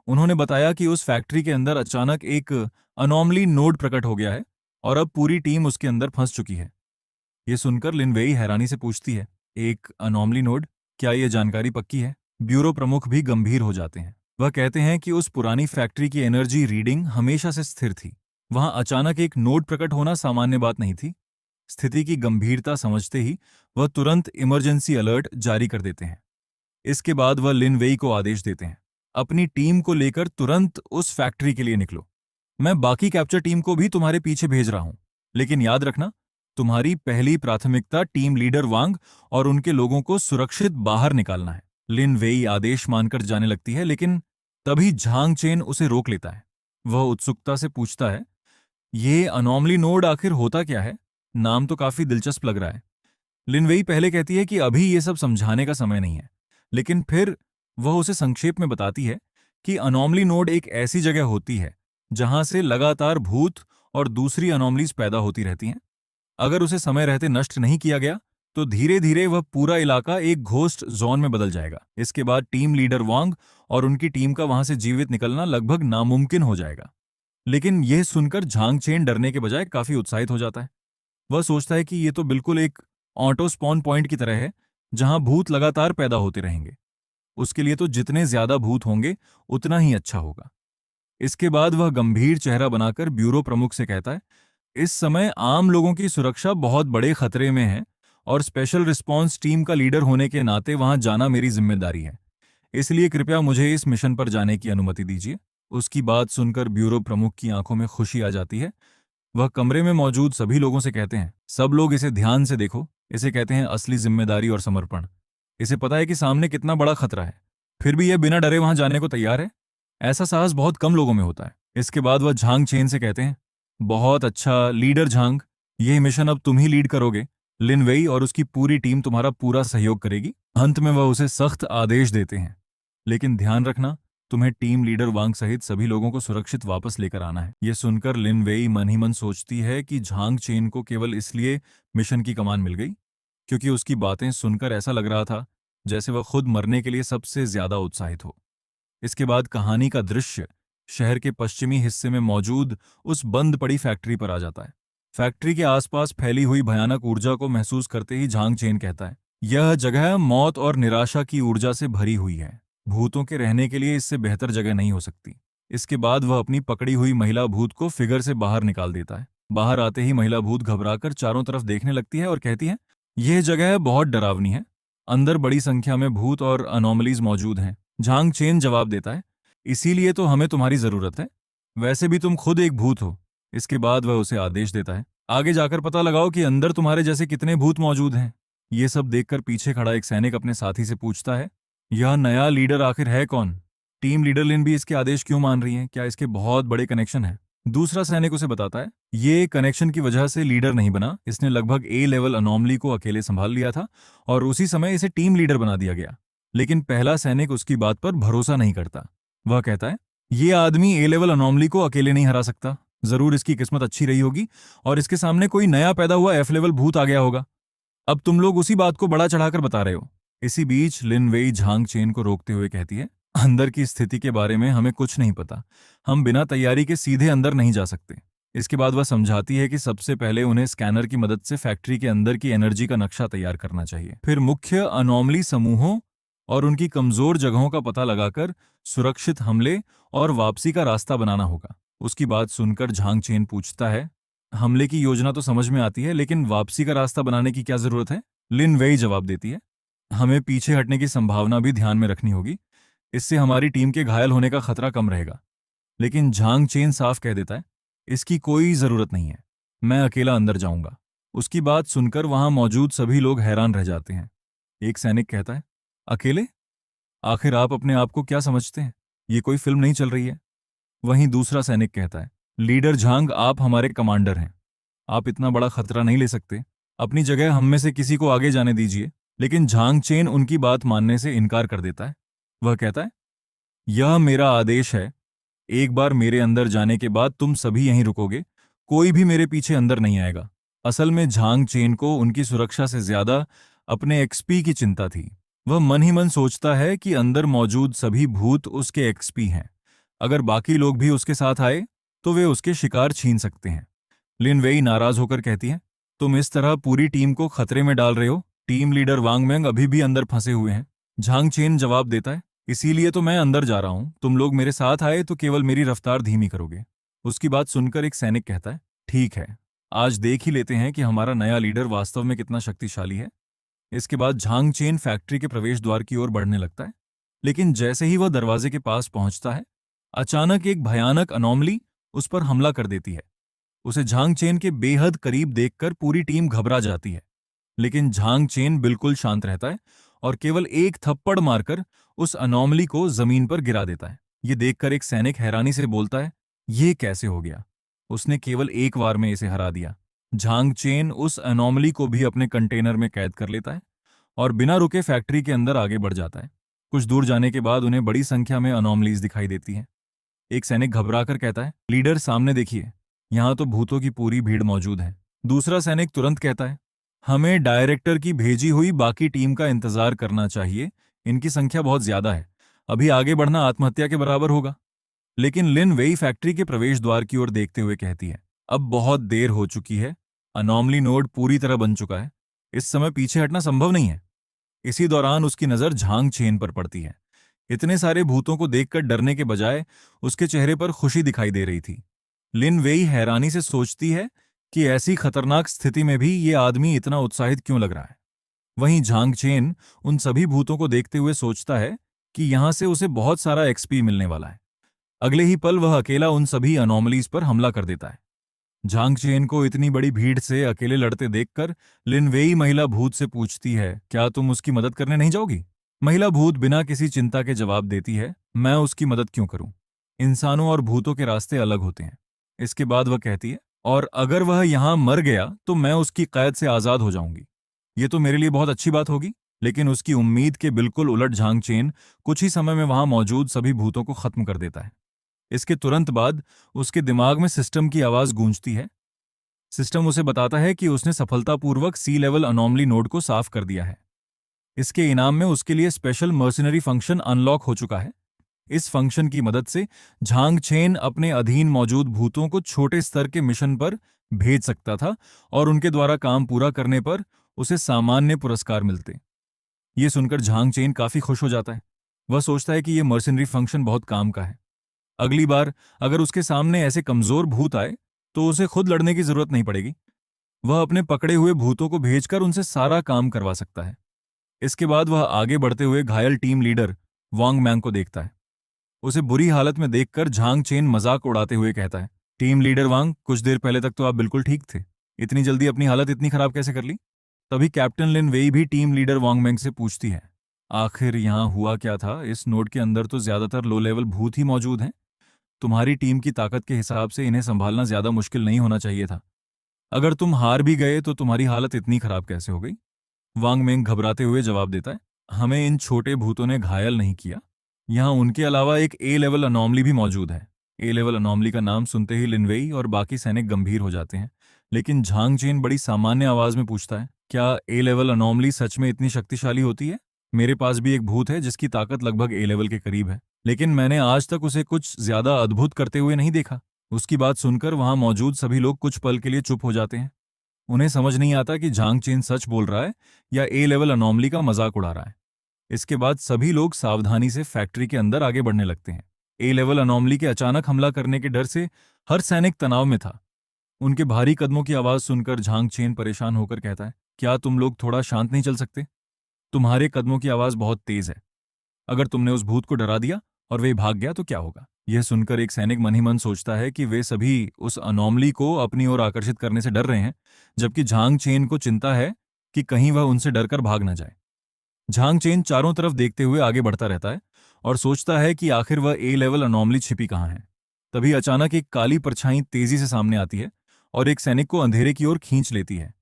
उन्होंने बताया कि उस फैक्ट्री के अंदर अचानक एक अनोमली नोड प्रकट हो गया है और अब पूरी टीम उसके अंदर फंस चुकी है। ये सुनकर लिन वेई हैरानी से पूछती है, एक अनोमली नोड? क्या यह जानकारी पक्की है? ब्यूरो प्रमुख भी गंभीर हो जाते हैं। वह कहते हैं कि उस पुरानी फैक्ट्री की एनर्जी रीडिंग हमेशा से स्थिर थी। वहां अचानक एक नोड प्रकट होना सामान्य बात नहीं थी। स्थिति की गंभीरता समझते ही वह तुरंत इमरजेंसी अलर्ट जारी कर देते हैं। इसके बाद वह लिन वेई को आदेश देते हैं, अपनी टीम को लेकर तुरंत उस फैक्ट्री के लिए निकलो। मैं बाकी कैप्चर टीम को भी तुम्हारे पीछे भेज रहा हूं, लेकिन याद रखना, तुम्हारी पहली प्राथमिकता टीम लीडर वांग और उनके लोगों को सुरक्षित बाहर निकालना है। लिन वेई आदेश मानकर जाने लगती है, लेकिन तभी झांग चेन उसे रोक लेता है। वह उत्सुकता से पूछता है, ये अनोमली नोड आखिर होता क्या है? नाम तो काफी दिलचस्प लग रहा है। लिन वेई पहले कहती है कि अभी ये सब समझाने का समय नहीं है, लेकिन फिर वह उसे संक्षेप में बताती है कि अनोमली नोड एक ऐसी जगह होती है जहां से लगातार भूत और दूसरी अनोमलीज पैदा होती रहती हैं। अगर उसे समय रहते नष्ट नहीं किया गया तो धीरे धीरे वह पूरा इलाका एक घोस्ट जोन में बदल जाएगा। इसके बाद टीम लीडर वांग और उनकी टीम का वहां से जीवित निकलना लगभग नामुमकिन हो जाएगा। लेकिन यह सुनकर झांग चेन डरने के बजाय काफी उत्साहित हो जाता है। वह सोचता है कि यह तो बिल्कुल एक ऑटो स्पॉन पॉइंट की तरह है, जहां भूत लगातार पैदा होते रहेंगे। उसके लिए तो जितने ज्यादा भूत होंगे उतना ही अच्छा होगा। इसके बाद वह गंभीर चेहरा बनाकर ब्यूरो प्रमुख से कहता है, इस समय आम लोगों की सुरक्षा बहुत बड़े खतरे में है और स्पेशल रिस्पॉन्स टीम का लीडर होने के नाते वहां जाना मेरी जिम्मेदारी है। इसलिए कृपया मुझे इस मिशन पर जाने की अनुमति दीजिए। उसकी बात सुनकर ब्यूरो प्रमुख की आंखों में खुशी आ जाती है। वह कमरे में मौजूद सभी लोगों से कहते हैं, सब लोग इसे ध्यान से देखो। इसे कहते हैं असली जिम्मेदारी और समर्पण। इसे पता है कि सामने कितना बड़ा खतरा है, फिर भी यह बिना डरे वहां जाने को तैयार है। ऐसा साहस बहुत कम लोगों में होता है। इसके बाद वह झांग चेन से कहते हैं, बहुत अच्छा लीडर झांग, यह मिशन अब तुम ही लीड करोगे। लिन वेई और उसकी पूरी टीम तुम्हारा पूरा सहयोग करेगी। अंत में वह उसे सख्त आदेश देते हैं, लेकिन ध्यान रखना, तुम्हें टीम लीडर वांग सहित सभी लोगों को सुरक्षित वापस लेकर आना है। यह सुनकर लिन वेई मन ही मन सोचती है कि झांग चेन को केवल इसलिए मिशन की कमान मिल गई क्योंकि उसकी बातें सुनकर ऐसा लग रहा था जैसे वह खुद मरने के लिए सबसे ज्यादा उत्साहित हो। इसके बाद कहानी का दृश्य शहर के पश्चिमी हिस्से में मौजूद उस बंद पड़ी फैक्ट्री पर आ जाता है। फैक्ट्री के आसपास फैली हुई भयानक ऊर्जा को महसूस करते ही झांग चेन कहता है, यह जगह मौत और निराशा की ऊर्जा से भरी हुई है। भूतों के रहने के लिए इससे बेहतर जगह नहीं हो सकती। इसके बाद वह अपनी पकड़ी हुई महिला भूत को फिगर से बाहर निकाल देता है। बाहर आते ही महिला भूत घबराकर चारों तरफ देखने लगती है और कहती है, यह जगह बहुत डरावनी है। अंदर बड़ी संख्या में भूत और अनोमलीज मौजूद हैं। झांग चेन जवाब देता है, इसीलिए तो हमें तुम्हारी जरूरत है। वैसे भी तुम खुद एक भूत हो। इसके बाद वह उसे आदेश देता है, आगे जाकर पता लगाओ कि अंदर तुम्हारे जैसे कितने भूत मौजूद हैं। ये सब देखकर पीछे खड़ा एक सैनिक अपने साथी से पूछता है, यह नया लीडर आखिर है कौन? टीम लीडर लिन भी इसके आदेश क्यों मान रही है? क्या इसके बहुत बड़े कनेक्शन है? दूसरा सैनिक उसे बताता है, ये कनेक्शन की वजह से लीडर नहीं बना। इसने लगभग ए लेवल अनोमली को अकेले संभाल लिया था और उसी समय इसे टीम लीडर बना दिया गया। लेकिन पहला सैनिक उसकी बात पर भरोसा नहीं करता। वह कहता है, ये आदमी ए लेवल अनोमली को अकेले नहीं हरा सकता। जरूर इसकी किस्मत अच्छी रही होगी और इसके सामने कोई नया पैदा हुआ एफ लेवल भूत आ गया होगा। अब तुम लोग उसी बात को बड़ा चढ़ाकर बता रहे हो। इसी बीच लिन वेई झांग चेन को रोकते हुए कहती है, अंदर की स्थिति के बारे में हमें कुछ नहीं पता। हम बिना तैयारी के सीधे अंदर नहीं जा सकते। इसके बाद वह समझाती है कि सबसे पहले उन्हें स्कैनर की मदद से फैक्ट्री के अंदर की एनर्जी का नक्शा तैयार करना चाहिए। फिर मुख्य अनोमली समूहों और उनकी कमजोर जगहों का पता लगाकर सुरक्षित हमले और वापसी का रास्ता बनाना होगा। उसकी बात सुनकर झांग चेन पूछता है, हमले की योजना तो समझ में आती है, लेकिन वापसी का रास्ता बनाने की क्या जरूरत है? लिन वेई जवाब देती है, हमें पीछे हटने की संभावना भी ध्यान में रखनी होगी। इससे हमारी टीम के घायल होने का खतरा कम रहेगा। लेकिन झांग चेन साफ कह देता है, इसकी कोई जरूरत नहीं है, मैं अकेला अंदर जाऊंगा। उसकी बात सुनकर वहां मौजूद सभी लोग हैरान रह जाते हैं। एक सैनिक कहता है, अकेले? आखिर आप अपने आप को क्या समझते हैं? ये कोई फिल्म नहीं चल रही है। वहीं दूसरा सैनिक कहता है, लीडर झांग, आप हमारे कमांडर हैं, आप इतना बड़ा खतरा नहीं ले सकते। अपनी जगह हम में से किसी को आगे जाने दीजिए। लेकिन झांग चेन उनकी बात मानने से इनकार कर देता है। वह कहता है, यह मेरा आदेश है, एक बार मेरे अंदर जाने के बाद तुम सभी यहीं रुकोगे, कोई भी मेरे पीछे अंदर नहीं आएगा। असल में झांग चेन को उनकी सुरक्षा से ज्यादा अपने एक्सपी की चिंता थी। वह मन ही मन सोचता है कि अंदर मौजूद सभी भूत उसके एक्सपी हैं। अगर बाकी लोग भी उसके साथ आए तो वे उसके शिकार छीन सकते हैं। लिन वेई नाराज होकर कहती है, तुम इस तरह पूरी टीम को खतरे में डाल रहे हो। टीम लीडर वांग मेंग अभी भी अंदर फंसे हुए हैं। झांग चेन जवाब देता है, इसीलिए तो मैं अंदर जा रहा हूं। तुम लोग मेरे साथ आए तो केवल मेरी रफ्तार धीमी करोगे। उसकी बात सुनकर एक सैनिक कहता है, ठीक है, आज देख ही लेते हैं कि हमारा नया लीडर वास्तव में कितना शक्तिशाली है। इसके बाद झांग चेन फैक्ट्री के प्रवेश द्वार की ओर बढ़ने लगता है। लेकिन जैसे ही वह दरवाजे के पास पहुंचता है, अचानक एक भयानक अनोमली उस पर हमला कर देती है। उसे झांग चेन के बेहद करीब देखकर पूरी टीम घबरा जाती है। लेकिन झांग चेन बिल्कुल शांत रहता है और केवल एक थप्पड़ मारकर उस अनोमली को जमीन पर गिरा देता है। ये देखकर एक सैनिक हैरानी से बोलता है, ये कैसे हो गया? उसने केवल एक वार में इसे हरा दिया। झांग चेन उस अनोमली को भी अपने कंटेनर में कैद कर लेता है और बिना रुके फैक्ट्री के अंदर आगे बढ़ जाता है। कुछ दूर जाने के बाद उन्हें बड़ी संख्या में अनोमलीज दिखाई देती हैं। एक सैनिक घबराकर कहता है, लीडर सामने देखिए, यहां तो भूतों की पूरी भीड़ मौजूद है। दूसरा सैनिक तुरंत कहता है, हमें डायरेक्टर की भेजी हुई बाकी टीम का इंतजार करना चाहिए, इनकी संख्या बहुत ज्यादा है, अभी आगे बढ़ना आत्महत्या के बराबर होगा। लेकिन लिन वेई फैक्ट्री के प्रवेश द्वार की ओर देखते हुए कहती है, अब बहुत देर हो चुकी है, अनोमली नोड पूरी तरह बन चुका है, इस समय पीछे हटना संभव नहीं है। इसी दौरान उसकी नजर झांग चेन पर पड़ती है। इतने सारे भूतों को देखकर डरने के बजाय उसके चेहरे पर खुशी दिखाई दे रही थी। लिन वेई हैरानी से सोचती है कि ऐसी खतरनाक स्थिति में भी ये आदमी इतना उत्साहित क्यों लग रहा है। वहीं झांग चेन उन सभी भूतों को देखते हुए सोचता है कि यहां से उसे बहुत सारा एक्सपी मिलने वाला है। अगले ही पल वह अकेला उन सभी अनोमलीज पर हमला कर देता है। झांग चेन को इतनी बड़ी भीड़ से अकेले लड़ते देखकर लिन वेई महिला भूत से पूछती है, क्या तुम उसकी मदद करने नहीं जाओगी? महिला भूत बिना किसी चिंता के जवाब देती है, मैं उसकी मदद क्यों करूं? इंसानों और भूतों के रास्ते अलग होते हैं। इसके बाद वह कहती है, और अगर वह यहां मर गया तो मैं उसकी कैद से आजाद हो जाऊंगी। ये तो मेरे लिए बहुत अच्छी बात होगी। लेकिन उसकी उम्मीद के बिल्कुल उलट झांग चेन कुछ ही समय में वहां मौजूद सभी भूतों को खत्म कर देता है। इसके तुरंत बाद उसके दिमाग में सिस्टम की आवाज गूंजती है। सिस्टम उसे बताता है कि उसने सफलतापूर्वक सी लेवल अनोमली नोड को साफ कर दिया है। इसके इनाम में उसके लिए स्पेशल मर्सिनरी फंक्शन अनलॉक हो चुका है। इस फंक्शन की मदद से झांग चेन अपने अधीन मौजूद भूतों को छोटे स्तर के मिशन पर भेज सकता था और उनके द्वारा काम पूरा करने पर उसे सामान्य पुरस्कार मिलते। ये सुनकर झांग चेन काफी खुश हो जाता है। वह सोचता है कि यह मर्सिनरी फंक्शन बहुत काम का है। अगली बार अगर उसके सामने ऐसे कमजोर भूत आए तो उसे खुद लड़ने की जरूरत नहीं पड़ेगी। वह अपने पकड़े हुए भूतों को भेजकर उनसे सारा काम करवा सकता है। इसके बाद वह आगे बढ़ते हुए घायल टीम लीडर वांग मैंग को देखता है। उसे बुरी हालत में देखकर झांग चेन मजाक उड़ाते हुए कहता है, टीम लीडर वांग, कुछ देर पहले तक तो आप बिल्कुल ठीक थे, इतनी जल्दी अपनी हालत इतनी खराब कैसे कर ली? तभी कैप्टन लिन वेई भी टीम लीडर वांग मैंग से पूछती है, आखिर यहां हुआ क्या था? इस नोड के अंदर तो ज्यादातर लो लेवल भूत ही मौजूद हैं। तुम्हारी टीम की ताकत के हिसाब से इन्हें संभालना ज्यादा मुश्किल नहीं होना चाहिए था। अगर तुम हार भी गए तो तुम्हारी हालत इतनी खराब कैसे हो गई? वांग मेंग घबराते हुए जवाब देता है, हमें इन छोटे भूतों ने घायल नहीं किया, यहाँ उनके अलावा एक ए लेवल अनोमली भी मौजूद है। ए लेवल अनोमली का नाम सुनते ही लिनवेई और बाकी सैनिक गंभीर हो जाते हैं। लेकिन झांग चेन बड़ी सामान्य आवाज में पूछता है, क्या ए लेवल अनोमली सच में इतनी शक्तिशाली होती है? मेरे पास भी एक भूत है जिसकी ताकत लगभग ए लेवल के करीब है, लेकिन मैंने आज तक उसे कुछ ज्यादा अद्भुत करते हुए नहीं देखा। उसकी बात सुनकर वहां मौजूद सभी लोग कुछ पल के लिए चुप हो जाते हैं। उन्हें समझ नहीं आता कि झांग चेन सच बोल रहा है या ए लेवल अनोमली का मजाक उड़ा रहा है। इसके बाद सभी लोग सावधानी से फैक्ट्री के अंदर आगे बढ़ने लगते हैं। ए लेवल अनोमली के अचानक हमला करने के डर से हर सैनिक तनाव में था। उनके भारी कदमों की आवाज सुनकर झांग चेन परेशान होकर कहता है, क्या तुम लोग थोड़ा शांत नहीं चल सकते? तुम्हारे कदमों की आवाज बहुत तेज है। अगर तुमने उस भूत को डरा दिया और वे भाग गया तो क्या होगा? यह सुनकर एक सैनिक मन ही मन सोचता है कि वे सभी उस अनोमली को अपनी ओर आकर्षित करने से डर रहे हैं, जबकि झांग चेन को चिंता है कि कहीं वह उनसे डरकर भाग न जाए। झांग चेन चारों तरफ देखते हुए आगे बढ़ता रहता है और सोचता है कि आखिर वह ए लेवल अनोमली छिपी कहाँ है। तभी अचानक एक काली परछाई तेजी से सामने आती है और एक सैनिक को अंधेरे की ओर खींच लेती है।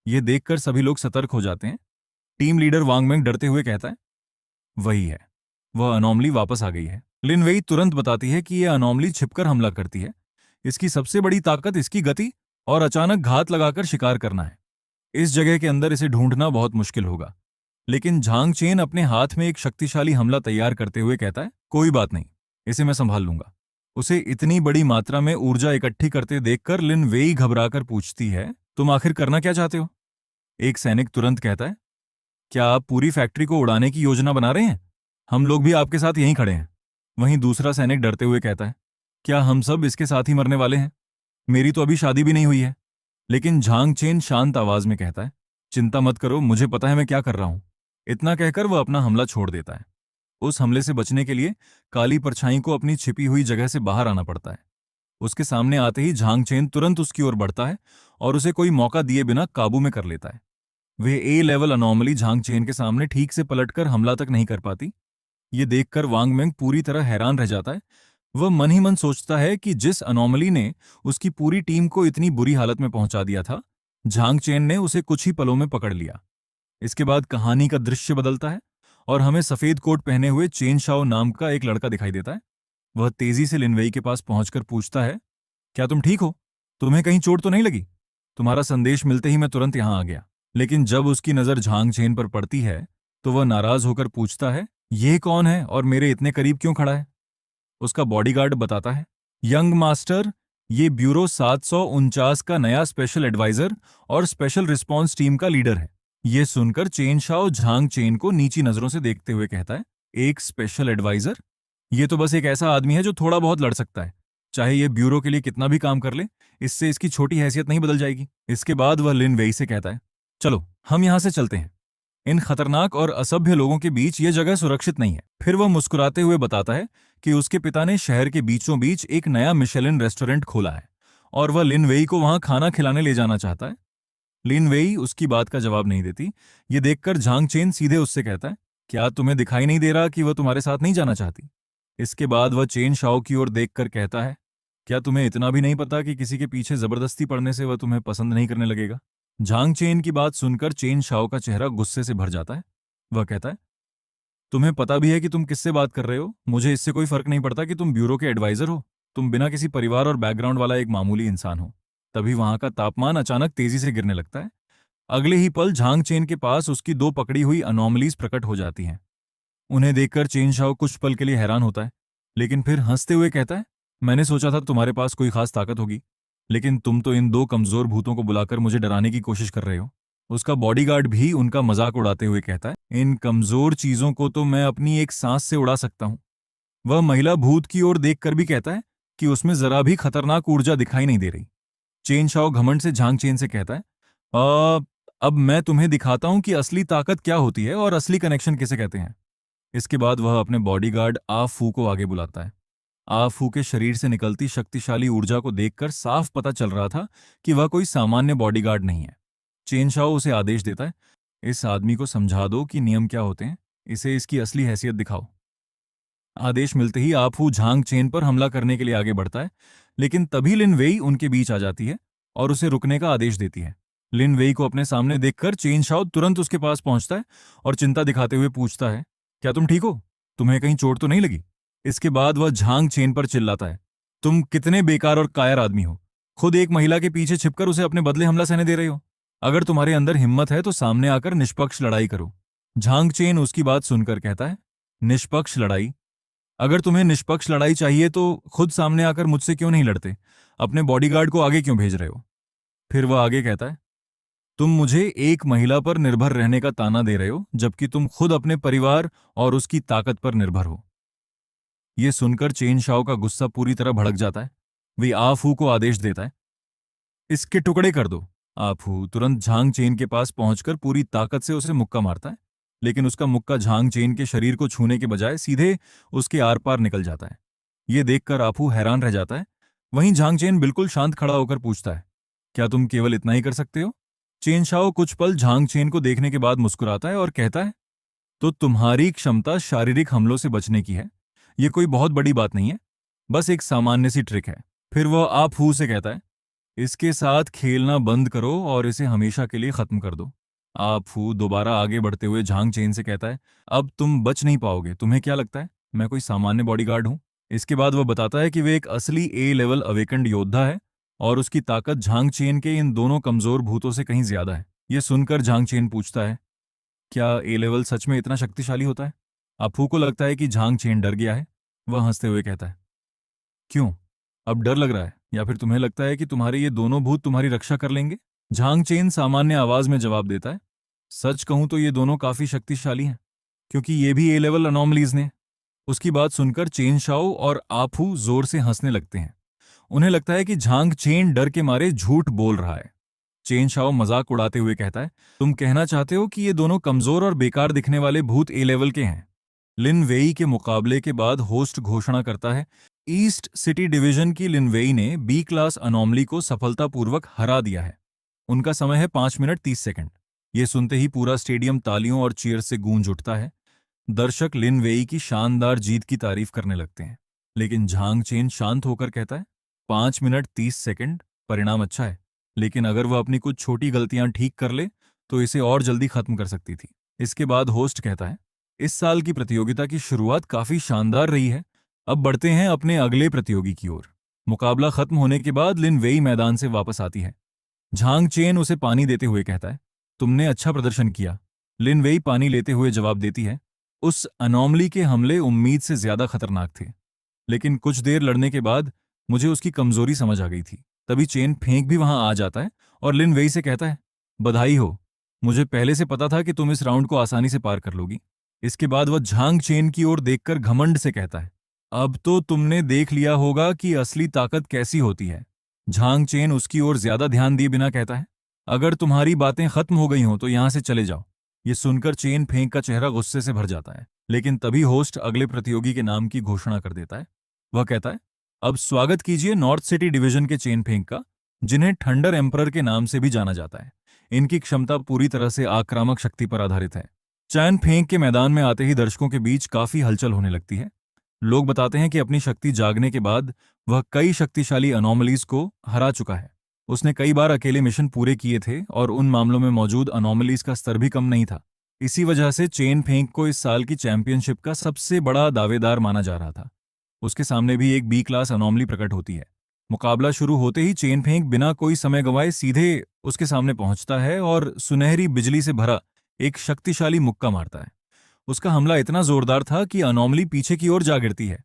यह देखकर सभी लोग सतर्क हो जाते हैं। टीम लीडर वांगमेंग डरते हुए कहता है, वही है, वह अनोमली वापस आ गई है। लिन वेई तुरंत बताती है कि यह अनोमली छिपकर हमला करती है। इसकी सबसे बड़ी ताकत इसकी गति और अचानक घात लगाकर शिकार करना है। इस जगह के अंदर इसे ढूंढना बहुत मुश्किल होगा। लेकिन झांग चेन अपने हाथ में एक शक्तिशाली हमला तैयार करते हुए कहता है, कोई बात नहीं, इसे मैं संभाल लूंगा। उसे इतनी बड़ी मात्रा में ऊर्जा इकट्ठी करते देखकर लिन वेई घबराकर पूछती है, तुम आखिर करना क्या चाहते हो? एक सैनिक तुरंत कहता है, क्या आप पूरी फैक्ट्री को उड़ाने की योजना बना रहे हैं? हम लोग भी आपके साथ यहीं खड़े हैं। वहीं दूसरा सैनिक डरते हुए कहता है, क्या हम सब इसके साथ ही मरने वाले हैं? मेरी तो अभी शादी भी नहीं हुई है। लेकिन झांग चेन शांत आवाज में कहता है, चिंता मत करो, मुझे पता है मैं क्या कर रहा हूं। इतना कहकर वह अपना हमला छोड़ देता है। उस हमले से बचने के लिए काली परछाई को अपनी छिपी हुई जगह से बाहर आना पड़ता है। उसके सामने आते ही झांग चेन तुरंत उसकी ओर बढ़ता है और उसे कोई मौका दिए बिना काबू में कर लेता है। वे ए लेवल अनोमली झांग चेन के सामने ठीक से पलटकर हमला तक नहीं कर पाती। ये देखकर वांगमेंग पूरी तरह हैरान रह जाता है। वह मन ही मन सोचता है कि जिस अनोमली ने उसकी पूरी टीम को इतनी बुरी हालत में पहुंचा दिया था, झांग चेन ने उसे कुछ ही पलों में पकड़ लिया। इसके बाद कहानी का दृश्य बदलता है और हमें सफेद कोट पहने हुए चेन शाओ नाम का एक लड़का दिखाई देता है। वह तेजी से लिनवेई के पास पहुंचकर पूछता है, क्या तुम ठीक हो? तुम्हें कहीं चोट तो नहीं लगी? तुम्हारा संदेश मिलते ही मैं तुरंत यहां आ गया। लेकिन जब उसकी नजर झांग चेन पर पड़ती है तो वह नाराज होकर पूछता है, यह कौन है और मेरे इतने करीब क्यों खड़ा है? उसका बॉडीगार्ड बताता है, यंग मास्टर, ये ब्यूरो 749 का नया स्पेशल एडवाइजर और स्पेशल रिस्पॉन्स टीम का लीडर है। यह सुनकर चेन शाओ झांग चेन को नीची नजरों से देखते हुए कहता है, एक स्पेशल एडवाइजर? ये तो बस एक ऐसा आदमी है जो थोड़ा बहुत लड़ सकता है। चाहे ये ब्यूरो के लिए कितना भी काम कर ले, इससे इसकी छोटी हैसियत नहीं बदल जाएगी। इसके बाद वह लिन वेई से कहता है, चलो हम यहां से चलते हैं। इन खतरनाक और असभ्य लोगों के बीच यह जगह सुरक्षित नहीं है। फिर वह मुस्कुराते हुए बताता है कि उसके पिता ने शहर के बीचों बीच एक नया मिशेलिन रेस्टोरेंट खोला है और वह लिन वेई को वहां खाना खिलाने ले जाना चाहता है। लिन वेई उसकी बात का जवाब नहीं देती। ये देखकर झांग चेन सीधे उससे कहता है, क्या तुम्हें दिखाई नहीं दे रहा कि वह तुम्हारे साथ नहीं जाना चाहती? इसके बाद वह चेन शाओ की ओर देखकर कहता है, क्या तुम्हें इतना भी नहीं पता कि किसी के पीछे जबरदस्ती पड़ने से वह तुम्हें पसंद नहीं करने लगेगा? झांग चेन की बात सुनकर चेन शाओ का चेहरा गुस्से से भर जाता है। वह कहता है, तुम्हें पता भी है कि तुम किससे बात कर रहे हो? मुझे इससे कोई फर्क नहीं पड़ता कि तुम ब्यूरो के एडवाइजर हो। तुम बिना किसी परिवार और बैकग्राउंड वाला एक मामूली इंसान हो। तभी वहां का तापमान अचानक तेजी से गिरने लगता है। अगले ही पल झांग चेन के पास उसकी दो पकड़ी हुई अनोमलीज प्रकट हो जाती हैं। उन्हें देखकर चेन शाओ कुछ पल के लिए हैरान होता है, लेकिन फिर हंसते हुए कहता है, मैंने सोचा था तुम्हारे पास कोई खास ताकत होगी, लेकिन तुम तो इन दो कमजोर भूतों को बुलाकर मुझे डराने की कोशिश कर रहे हो। उसका बॉडीगार्ड भी उनका मजाक उड़ाते हुए कहता है, इन कमजोर चीजों को तो मैं अपनी एक सांस से उड़ा सकता हूं। वह महिला भूत की ओर देखकर भी कहता है कि उसमें जरा भी खतरनाक ऊर्जा दिखाई नहीं दे रही। चेन शाओ घमंड से झांग चेन से कहता है, अब मैं तुम्हें दिखाता हूं कि असली ताकत क्या होती है और असली कनेक्शन किसे कहते हैं। इसके बाद वह अपने बॉडीगार्ड आ फू को आगे बुलाता है। आ फू के शरीर से निकलती शक्तिशाली ऊर्जा को देखकर साफ पता चल रहा था कि वह कोई सामान्य बॉडीगार्ड नहीं है। चेन शाओ उसे आदेश देता है, इस आदमी को समझा दो कि नियम क्या होते हैं, इसे इसकी असली हैसियत दिखाओ। आदेश मिलते ही आफू झांग चेन पर हमला करने के लिए आगे बढ़ता है, लेकिन तभी लिन वेई उनके बीच आ जाती है और उसे रुकने का आदेश देती है। लिन वेई को अपने सामने देखकर चेन शाओ तुरंत उसके पास पहुंचता है और चिंता दिखाते हुए पूछता है, क्या तुम ठीक हो? तुम्हें कहीं चोट तो नहीं लगी? इसके बाद वह झांग चेन पर चिल्लाता है, तुम कितने बेकार और कायर आदमी हो। खुद एक महिला के पीछे छिपकर उसे अपने बदले हमला सहने दे रहे हो। अगर तुम्हारे अंदर हिम्मत है तो सामने आकर निष्पक्ष लड़ाई करो। झांग चेन उसकी बात सुनकर कहता है, निष्पक्ष लड़ाई? अगर तुम्हें निष्पक्ष लड़ाई चाहिए तो खुद सामने आकर मुझसे क्यों नहीं लड़ते? अपने बॉडीगार्ड को आगे क्यों भेज रहे हो? फिर वह आगे कहता है, तुम मुझे एक महिला पर निर्भर रहने का ताना दे रहे हो, जबकि तुम खुद अपने परिवार और उसकी ताकत पर निर्भर हो। यह सुनकर चेन शाओ का गुस्सा पूरी तरह भड़क जाता है। वे आफू को आदेश देता है, इसके टुकड़े कर दो। आफू तुरंत झांग चेन के पास पहुंचकर पूरी ताकत से उसे मुक्का मारता है, लेकिन उसका मुक्का झांग चेन के शरीर को छूने के बजाय सीधे उसके आर पार निकल जाता है। यह देखकर आफू हैरान रह जाता है। वहीं झांग चेन बिल्कुल शांत खड़ा होकर पूछता है, क्या तुम केवल इतना ही कर सकते हो? चेन शाओ कुछ पल झांग चेन को देखने के बाद मुस्कुराता है और कहता है, तो तुम्हारी क्षमता शारीरिक हमलों से बचने की है। यह कोई बहुत बड़ी बात नहीं है, बस एक सामान्य सी ट्रिक है। फिर वह आप हु से कहता है, इसके साथ खेलना बंद करो और इसे हमेशा के लिए खत्म कर दो। आप हु दोबारा आगे बढ़ते हुए झांग चेन से कहता है, अब तुम बच नहीं पाओगे। तुम्हें क्या लगता है मैं कोई सामान्य बॉडीगार्ड हूं? इसके बाद वह बताता है कि वे एक असली ए लेवल अवेकंड योद्धा है और उसकी ताकत झांग चेन के इन दोनों कमजोर भूतों से कहीं ज्यादा है। यह सुनकर झांग चेन पूछता है, क्या ए लेवल सच में इतना शक्तिशाली होता है? अफू को लगता है कि झांग चेन डर गया है। वह हंसते हुए कहता है, क्यों? अब डर लग रहा है या फिर तुम्हें लगता है कि तुम्हारे ये दोनों भूत तुम्हारी रक्षा कर लेंगे? झांग चेन सामान्य आवाज में जवाब देता है, सच कहूं तो ये दोनों काफी शक्तिशाली हैं, क्योंकि ये भी ए लेवल अनोमलीज ने। उसकी बात सुनकर चेन शाओ और आफू जोर से हंसने लगते हैं। उन्हें लगता है कि झांग चेन डर के मारे झूठ बोल रहा है। चेन शाओ मजाक उड़ाते हुए कहता है, तुम कहना चाहते हो कि ये दोनों कमजोर और बेकार दिखने वाले भूत ए लेवल के हैं? लिन वेई के मुकाबले के बाद होस्ट घोषणा करता है, ईस्ट सिटी डिवीजन की लिन वेई ने बी क्लास अनोमली को सफलतापूर्वक हरा दिया है। उनका समय है 5 मिनट 30 सेकंड। ये सुनते ही पूरा स्टेडियम तालियों और चीयर से गूंज उठता है। दर्शक लिन वेई की शानदार जीत की तारीफ करने लगते हैं, लेकिन झांग चेन शांत होकर कहता है, 5 मिनट 30 सेकंड परिणाम अच्छा है, लेकिन अगर वह अपनी कुछ छोटी गलतियां ठीक कर ले तो इसे और जल्दी खत्म कर सकती थी। इसके बाद होस्ट कहता है, इस साल की प्रतियोगिता की शुरुआत काफी शानदार रही है। अब बढ़ते हैं अपने अगले प्रतियोगी की ओर। मुकाबला खत्म होने के बाद लिन वेई मैदान से वापस आती है। झांग चेन उसे पानी देते हुए कहता है, तुमने अच्छा प्रदर्शन किया। लिन वेई पानी लेते हुए जवाब देती है, उस अनोमली के हमले उम्मीद से ज्यादा खतरनाक थे, लेकिन कुछ देर लड़ने के बाद मुझे उसकी कमजोरी समझ आ गई थी। तभी चेन फेंक भी वहां आ जाता है और लिन वेई से कहता है, बधाई हो, मुझे पहले से पता था कि तुम इस राउंड को आसानी से पार कर लोगी। इसके बाद वह झांग चेन की ओर देखकर घमंड से कहता है, अब तो तुमने देख लिया होगा कि असली ताकत कैसी होती है। झांग चेन उसकी ओर ज्यादा ध्यान दिए बिना कहता है, अगर तुम्हारी बातें खत्म हो गई हों तो यहां से चले जाओ। ये सुनकर चेन फेंक का चेहरा गुस्से से भर जाता है, लेकिन तभी होस्ट अगले प्रतियोगी के नाम की घोषणा कर देता है। वह कहता है, अब स्वागत कीजिए नॉर्थ सिटी डिवीजन के चेन फेंक का, जिन्हें थंडर एम्परर के नाम से भी जाना जाता है। इनकी क्षमता पूरी तरह से आक्रामक शक्ति पर आधारित है। चैन फेंक के मैदान में आते ही दर्शकों के बीच काफी हलचल होने लगती है। लोग बताते हैं कि अपनी शक्ति जागने के बाद वह कई शक्तिशाली अनोमलीज को हरा चुका है। उसने कई बार अकेले मिशन पूरे किए थे और उन मामलों में मौजूद अनोमलीज का स्तर भी कम नहीं था। इसी वजह से चेन फेंक को इस साल की चैंपियनशिप का सबसे बड़ा दावेदार माना जा रहा था। उसके सामने भी एक बी क्लास अनोमली प्रकट होती है। मुकाबला शुरू होते ही चेन फेंक बिना कोई समय गंवाए सीधे उसके सामने पहुंचता है और सुनहरी बिजली से भरा एक शक्तिशाली मुक्का मारता है। उसका हमला इतना जोरदार था कि अनोमली पीछे की ओर जा गिरती है।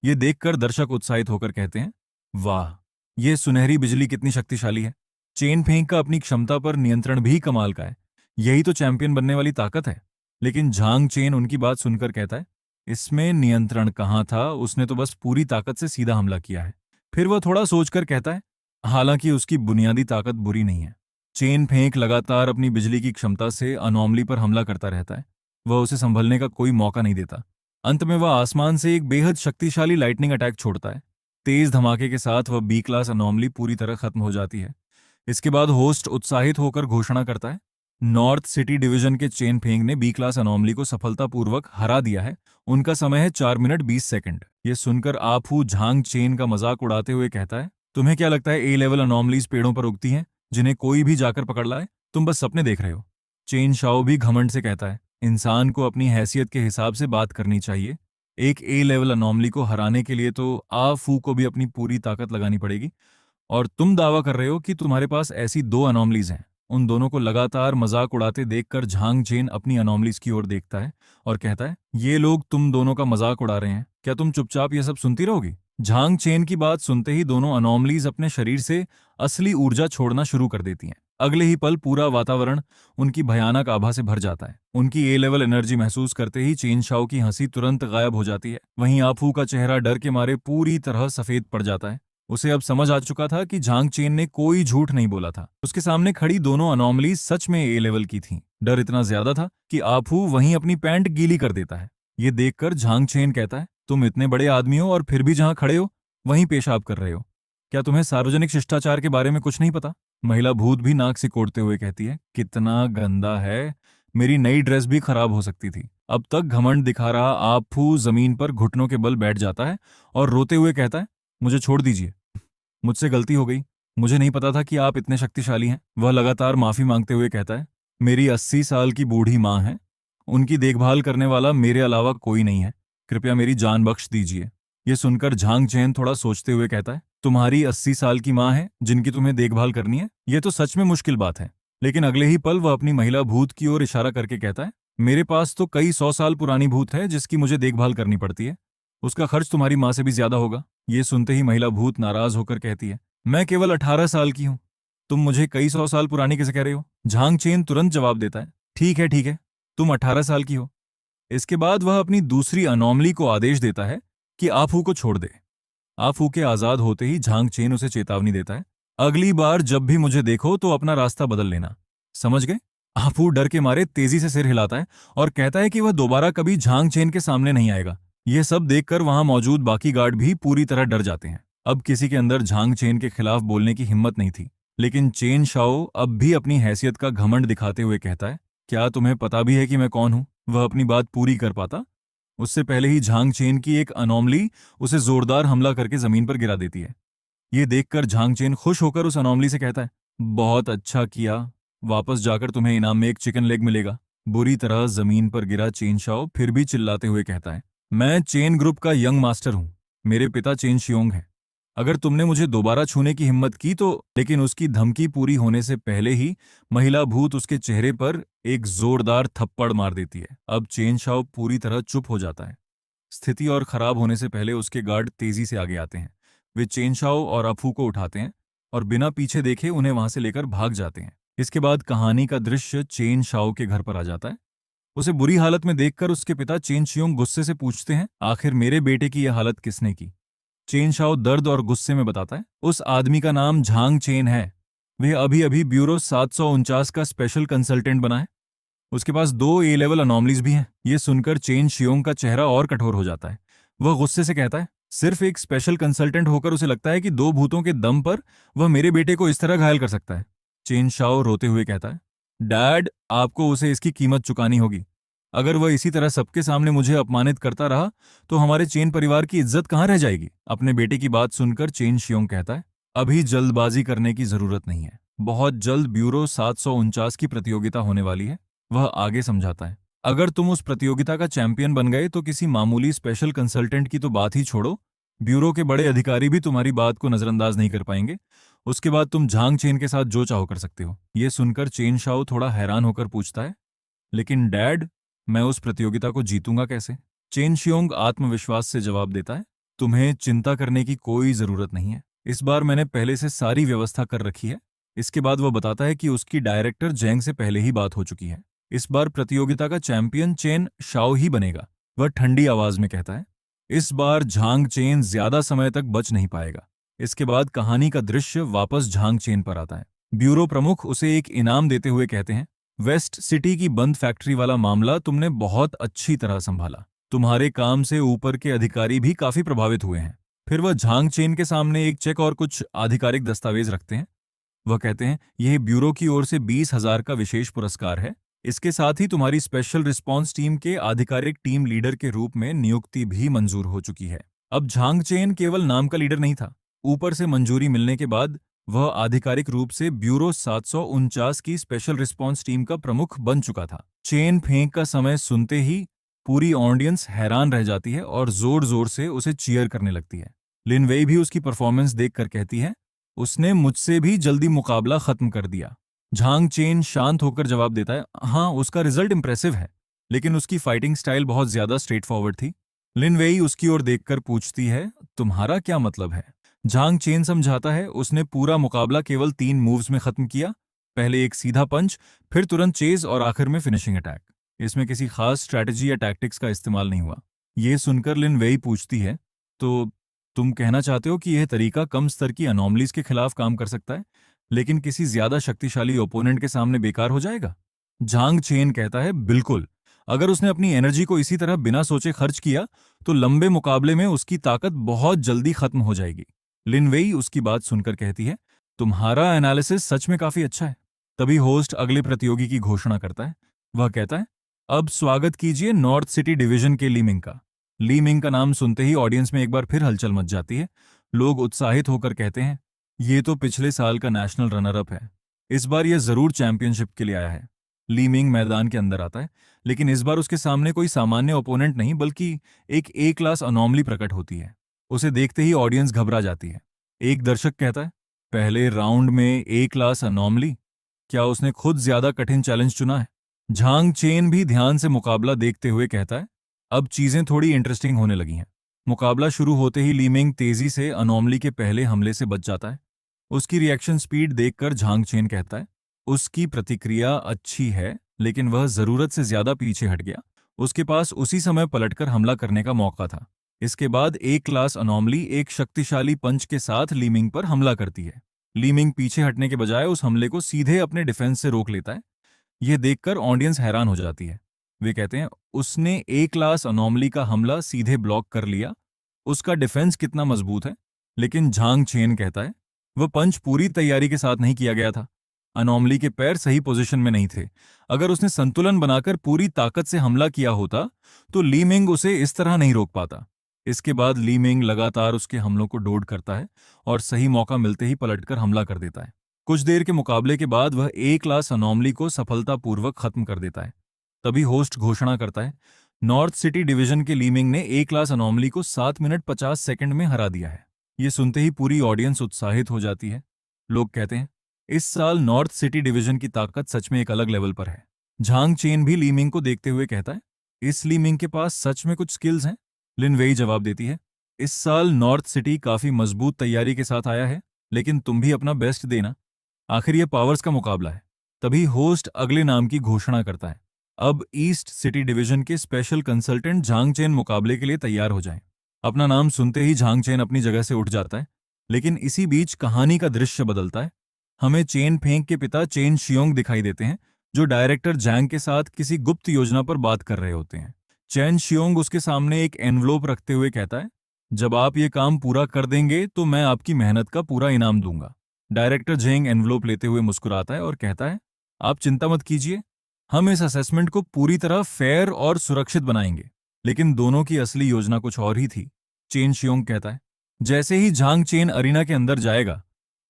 ये देखकर दर्शक उत्साहित होकर कहते हैं, वाह, ये सुनहरी बिजली कितनी शक्तिशाली है। चेन फेंक का अपनी क्षमता पर नियंत्रण भी कमाल का है। यही तो चैंपियन बनने वाली ताकत है। लेकिन झांग चेन उनकी बात सुनकर कहता है, इसमें नियंत्रण कहाँ था, उसने तो बस पूरी ताकत से सीधा हमला किया है। फिर वह थोड़ा सोचकर कहता है, हालांकि उसकी बुनियादी ताकत बुरी नहीं है। चेन फेंक लगातार अपनी बिजली की क्षमता से अनोमली पर हमला करता रहता है। वह उसे संभलने का कोई मौका नहीं देता। अंत में वह आसमान से एक बेहद शक्तिशाली लाइटनिंग अटैक छोड़ता है। तेज धमाके के साथ वह बी क्लास अनोमली पूरी तरह खत्म हो जाती है। इसके बाद होस्ट उत्साहित होकर घोषणा करता है, नॉर्थ सिटी डिवीजन के चेन फेंग ने बी क्लास अनोमली को सफलतापूर्वक हरा दिया है। उनका समय है 4 मिनट 20 सेकंड। ये सुनकर आपू झांग चेन का मजाक उड़ाते हुए कहता है, तुम्हें क्या लगता है ए लेवल अनोमलीज पेड़ों पर उगती हैं जिन्हें कोई भी जाकर पकड़ लाए? तुम बस सपने देख रहे हो। चेन शाओ भी घमंड से कहता है, इंसान को अपनी हैसियत के हिसाब से बात करनी चाहिए। एक ए लेवल अनोमली को हराने के लिए तो आ फू को भी अपनी पूरी ताकत लगानी पड़ेगी, और तुम दावा कर रहे हो कि तुम्हारे पास ऐसी 2 अनोमलीज हैं। उन दोनों को लगातार मजाक उड़ाते देखकर झांग चेन अपनी अनोमलीज की ओर देखता है और कहता है, ये लोग तुम दोनों का मजाक उड़ा रहे हैं, क्या तुम चुपचाप ये सब सुनती रहोगी? झांग चेन की बात सुनते ही दोनों अनोमलीज अपने शरीर से असली ऊर्जा छोड़ना शुरू कर देती हैं। अगले ही पल पूरा वातावरण उनकी भयानक आभा से भर जाता है। उनकी ए लेवल एनर्जी महसूस करते ही चेन शाओ की हंसी तुरंत गायब हो जाती है। वहीं आफू का चेहरा डर के मारे पूरी तरह सफेद पड़ जाता है। उसे अब समझ आ चुका था कि झांग चेन ने कोई झूठ नहीं बोला था। उसके सामने खड़ी दोनों अनोमलीज सच में ए लेवल की थीं। डर इतना ज्यादा था कि आफू वहीं अपनी पैंट गीली कर देता है। ये देखकर झांग चेन कहता है, तुम इतने बड़े आदमी हो और फिर भी जहां खड़े हो वहीं पेशाब कर रहे हो। क्या तुम्हें सार्वजनिक शिष्टाचार के बारे में कुछ नहीं पता? महिला भूत भी नाक सिकोड़ते हुए कहती है, कितना गंदा है, मेरी नई ड्रेस भी खराब हो सकती थी। अब तक घमंड दिखा रहा आफू जमीन पर घुटनों के बल बैठ जाता है और रोते हुए कहता है, मुझे छोड़ दीजिए, मुझसे गलती हो गई, मुझे नहीं पता था कि आप इतने शक्तिशाली हैं। वह लगातार माफी मांगते हुए कहता है, मेरी 80 साल की बूढ़ी माँ है, उनकी देखभाल करने वाला मेरे अलावा कोई नहीं है, कृपया मेरी जान बख्श दीजिए। ये सुनकर झांग चेन थोड़ा सोचते हुए कहता है, तुम्हारी 80 साल की माँ है जिनकी तुम्हें देखभाल करनी है? ये तो सच में मुश्किल बात है। लेकिन अगले ही पल वह अपनी महिला भूत की ओर इशारा करके कहता है, मेरे पास तो कई 100 साल पुरानी भूत है जिसकी मुझे देखभाल करनी पड़ती है, उसका खर्च तुम्हारी माँ से भी ज्यादा होगा। ये सुनते ही महिला भूत नाराज होकर कहती है, मैं केवल 18 साल की हूँ, तुम मुझे कई 100 साल पुरानी कैसे कह रहे हो? झांग चेन तुरंत जवाब देता है, ठीक है, तुम 18 साल की हो। इसके बाद वह अपनी दूसरी अनोमली को आदेश देता है कि आफू को छोड़ दे। आफू के आजाद होते ही झांग चेन उसे चेतावनी देता है, अगली बार जब भी मुझे देखो तो अपना रास्ता बदल लेना, समझ गए? आफू डर के मारे तेजी से सिर हिलाता है और कहता है कि वह दोबारा कभी झांग चेन के सामने नहीं आएगा। यह सब देखकर वहां मौजूद बाकी गार्ड भी पूरी तरह डर जाते हैं। अब किसी के अंदर झांग चेन के खिलाफ बोलने की हिम्मत नहीं थी। लेकिन चेन शाओ अब भी अपनी हैसियत का घमंड दिखाते हुए कहता है, क्या तुम्हें पता भी है कि मैं कौन हूं? वह अपनी बात पूरी कर पाता उससे पहले ही झांग चेन की एक अनोमली उसे जोरदार हमला करके जमीन पर गिरा देती है। ये देखकर झांग चेन खुश होकर उस अनोमली से कहता है, बहुत अच्छा किया, वापस जाकर तुम्हें इनाम में एक चिकन लेग मिलेगा। बुरी तरह जमीन पर गिरा चेन शाओ फिर भी चिल्लाते हुए कहता है, मैं चेन ग्रुप का यंग मास्टर हूं, मेरे पिता चेन शियोंग हैं। अगर तुमने मुझे दोबारा छूने की हिम्मत की तो। लेकिन उसकी धमकी पूरी होने से पहले ही महिला भूत उसके चेहरे पर एक जोरदार थप्पड़ मार देती है। अब चेन शाओ पूरी तरह चुप हो जाता है। स्थिति और खराब होने से पहले उसके गार्ड तेजी से आगे आते हैं। वे चेन शाओ और अफू को उठाते हैं और बिना पीछे देखे उन्हें वहां से लेकर भाग जाते हैं। इसके बाद कहानी का दृश्य चेन शाओ के घर पर आ जाता है। उसे बुरी हालत में देखकर उसके पिता चेन शियोंग गुस्से से पूछते हैं, आखिर मेरे बेटे की यह हालत किसने की? चेन शाओ दर्द और गुस्से में बताता है, उस आदमी का नाम झांग चेन है, वह अभी अभी ब्यूरो 749 का स्पेशल कंसल्टेंट बना है, उसके पास 2 ए लेवल अनोमलीज भी हैं। ये सुनकर चेन शियोंग का चेहरा और कठोर हो जाता है। वह गुस्से से कहता है, सिर्फ एक स्पेशल कंसल्टेंट होकर उसे लगता है कि 2 भूतों के दम पर वह मेरे बेटे को इस तरह घायल कर सकता है। चेन शाओ रोते हुए कहता है, डैड, आपको उसे इसकी कीमत चुकानी होगी। अगर वह इसी तरह सबके सामने मुझे अपमानित करता रहा तो हमारे चेन परिवार की इज्जत कहाँ रह जाएगी? अपने बेटे की बात सुनकर चेन शियोंग कहता है, अभी जल्दबाजी करने की जरूरत नहीं है, बहुत जल्द ब्यूरो 749 की प्रतियोगिता होने वाली है। वह आगे समझाता है, अगर तुम उस प्रतियोगिता का चैंपियन बन गए तो किसी मामूली स्पेशल कंसल्टेंट की तो बात ही छोड़ो, ब्यूरो के बड़े अधिकारी भी तुम्हारी बात को नजरअंदाज नहीं कर पाएंगे। उसके बाद तुम झांग चेन के साथ जो चाहो कर सकते हो। यह सुनकर चेन शाओ थोड़ा हैरान होकर पूछता है, लेकिन डैड, मैं उस प्रतियोगिता को जीतूंगा कैसे? चेन शियोंग आत्मविश्वास से जवाब देता है, तुम्हें चिंता करने की कोई जरूरत नहीं है, इस बार मैंने पहले से सारी व्यवस्था कर रखी है। इसके बाद वह बताता है कि उसकी डायरेक्टर जेंग से पहले ही बात हो चुकी है। इस बार प्रतियोगिता का चैंपियन चेन शाओ ही बनेगा। वह ठंडी आवाज में कहता है, इस बार झांग चेन ज्यादा समय तक बच नहीं पाएगा। इसके बाद कहानी का दृश्य वापस झांग चेन पर आता है। ब्यूरो प्रमुख उसे एक इनाम देते हुए कहते हैं, वेस्ट सिटी की बंद फैक्ट्री वाला मामला तुमने बहुत अच्छी तरह संभाला, तुम्हारे काम से ऊपर के अधिकारी भी काफी प्रभावित हुए हैं। फिर वह झांग चेन के सामने एक चेक और कुछ आधिकारिक दस्तावेज रखते हैं। वह कहते हैं, यह ब्यूरो की ओर से 20,000 का विशेष पुरस्कार है। इसके साथ ही तुम्हारी स्पेशल रिस्पॉन्स टीम के आधिकारिक टीम लीडर के रूप में नियुक्ति भी मंजूर हो चुकी है। अब झांग चेन केवल नाम का लीडर नहीं था, ऊपर से मंजूरी मिलने के बाद वह आधिकारिक रूप से ब्यूरो 749 की स्पेशल रिस्पॉन्स टीम का प्रमुख बन चुका था। चेन फेंक का समय सुनते ही पूरी ऑडियंस हैरान रह जाती है और जोर जोर से उसे चीयर करने लगती है। लिन वेई भी उसकी परफॉर्मेंस देखकर कहती है, उसने मुझसे भी जल्दी मुकाबला खत्म कर दिया। झांग चेन शांत होकर जवाब देता है, हाँ उसका रिजल्ट इंप्रेसिव है, लेकिन उसकी फाइटिंग स्टाइल बहुत ज्यादा स्ट्रेट फॉरवर्ड थी। लिन वेई उसकी ओर देखकर पूछती है, तुम्हारा क्या मतलब है? झांग चेन समझाता है, उसने पूरा मुकाबला केवल 3 मूव्स में खत्म किया। पहले एक सीधा पंच, फिर तुरंत चेज और आखिर में फिनिशिंग अटैक। इसमें किसी खास स्ट्रैटेजी या टैक्टिक्स का इस्तेमाल नहीं हुआ। ये सुनकर लिन वेई पूछती है, तो तुम कहना चाहते हो कि यह तरीका कम स्तर की अनोमलीज के खिलाफ काम कर सकता है, लेकिन किसी ज्यादा शक्तिशाली ओपोनेंट के सामने बेकार हो जाएगा? झांग चेन कहता है, बिल्कुल। अगर उसने अपनी एनर्जी को इसी तरह बिना सोचे खर्च किया तो लंबे मुकाबले में उसकी ताकत बहुत जल्दी खत्म हो जाएगी। लिनवेई उसकी बात सुनकर कहती है, तुम्हारा एनालिसिस सच में काफी अच्छा है। तभी होस्ट अगले प्रतियोगी की घोषणा करता है। वह कहता है, अब स्वागत कीजिए नॉर्थ सिटी डिवीजन के लीमिंग का। लीमिंग का नाम सुनते ही ऑडियंस में एक बार फिर हलचल मच जाती है। लोग उत्साहित होकर कहते हैं, ये तो पिछले साल का नेशनल रनर अप है, इस बार यह जरूर चैंपियनशिप के लिए आया है। लीमिंग मैदान के अंदर आता है, लेकिन इस बार उसके सामने कोई सामान्य ओपोनेंट नहीं बल्कि एक ए क्लास अनोमली प्रकट होती है। उसे देखते ही ऑडियंस घबरा जाती है। एक दर्शक कहता है, पहले राउंड में ए क्लास अनोमली? क्या उसने खुद ज्यादा कठिन चैलेंज चुना है? झांग चेन भी ध्यान से मुकाबला देखते हुए कहता है, अब चीजें थोड़ी इंटरेस्टिंग होने लगी हैं। मुकाबला शुरू होते ही लीमिंग तेजी से अनोमली के पहले हमले से बच जाता है। उसकी रिएक्शन स्पीड देखकर झांग चेन कहता है, उसकी प्रतिक्रिया अच्छी है, लेकिन वह जरूरत से ज्यादा पीछे हट गया। उसके पास उसी समय पलटकर हमला करने का मौका था। इसके बाद एक क्लास अनोमली एक शक्तिशाली पंच के साथ लीमिंग पर हमला करती है। लीमिंग पीछे हटने के बजाय उस हमले को सीधे अपने डिफेंस से रोक लेता है। यह देखकर ऑडियंस हैरान हो जाती है। वे कहते हैं, उसने ए क्लास अनोमली का हमला सीधे ब्लॉक कर लिया। उसका डिफेंस कितना मजबूत है। लेकिन झांग चेन कहता है, वह पंच पूरी तैयारी के साथ नहीं किया गया था। अनोमली के पैर सही पोजीशन में नहीं थे। अगर उसने संतुलन बनाकर पूरी ताकत से हमला किया होता तो ली मिंग उसे इस तरह नहीं रोक पाता। इसके बाद ली मिंग लगातार उसके हमलों को डोड करता है और सही मौका मिलते ही पलटकर हमला कर देता है। कुछ देर के मुकाबले के बाद वह ए क्लास अनोमली को सफलतापूर्वक खत्म कर देता है। तभी होस्ट घोषणा करता है, नॉर्थ सिटी डिवीजन के लीमिंग ने ए क्लास अनोमली को 7 मिनट 50 सेकंड में हरा दिया है। ये सुनते ही पूरी ऑडियंस उत्साहित हो जाती है। लोग कहते हैं, इस साल नॉर्थ सिटी डिवीजन की ताकत सच में एक अलग लेवल पर है। झांग चेन भी लीमिंग को देखते हुए कहता है, इस लीमिंग के पास सच में कुछ स्किल्स हैं। लिन वेई जवाब देती है, इस साल नॉर्थ सिटी काफी मजबूत तैयारी के साथ आया है, लेकिन तुम भी अपना बेस्ट देना। आखिर ये पावर्स का मुकाबला है। तभी होस्ट अगले नाम की घोषणा करता है, अब ईस्ट सिटी डिवीजन के स्पेशल कंसल्टेंट झांग चेन मुकाबले के लिए तैयार हो जाएं। अपना नाम सुनते ही झांग चेन अपनी जगह से उठ जाता है। लेकिन इसी बीच कहानी का दृश्य बदलता है। हमें चेन फेंक के पिता चेन शियोंग दिखाई देते हैं, जो डायरेक्टर जैंग के साथ किसी गुप्त योजना पर बात कर रहे होते हैं। चेन शियोंग उसके सामने एक एनवलोप रखते हुए कहता है, जब आप ये काम पूरा कर देंगे तो मैं आपकी मेहनत का पूरा इनाम दूंगा। डायरेक्टर जेंग एनवलोप लेते हुए मुस्कुराता है और कहता है, आप चिंता मत कीजिए, हम इस असेसमेंट को पूरी तरह फेयर और सुरक्षित बनाएंगे। लेकिन दोनों की असली योजना कुछ और ही थी। चेन शियोंग कहता है, जैसे ही झांग चेन अरीना के अंदर जाएगा,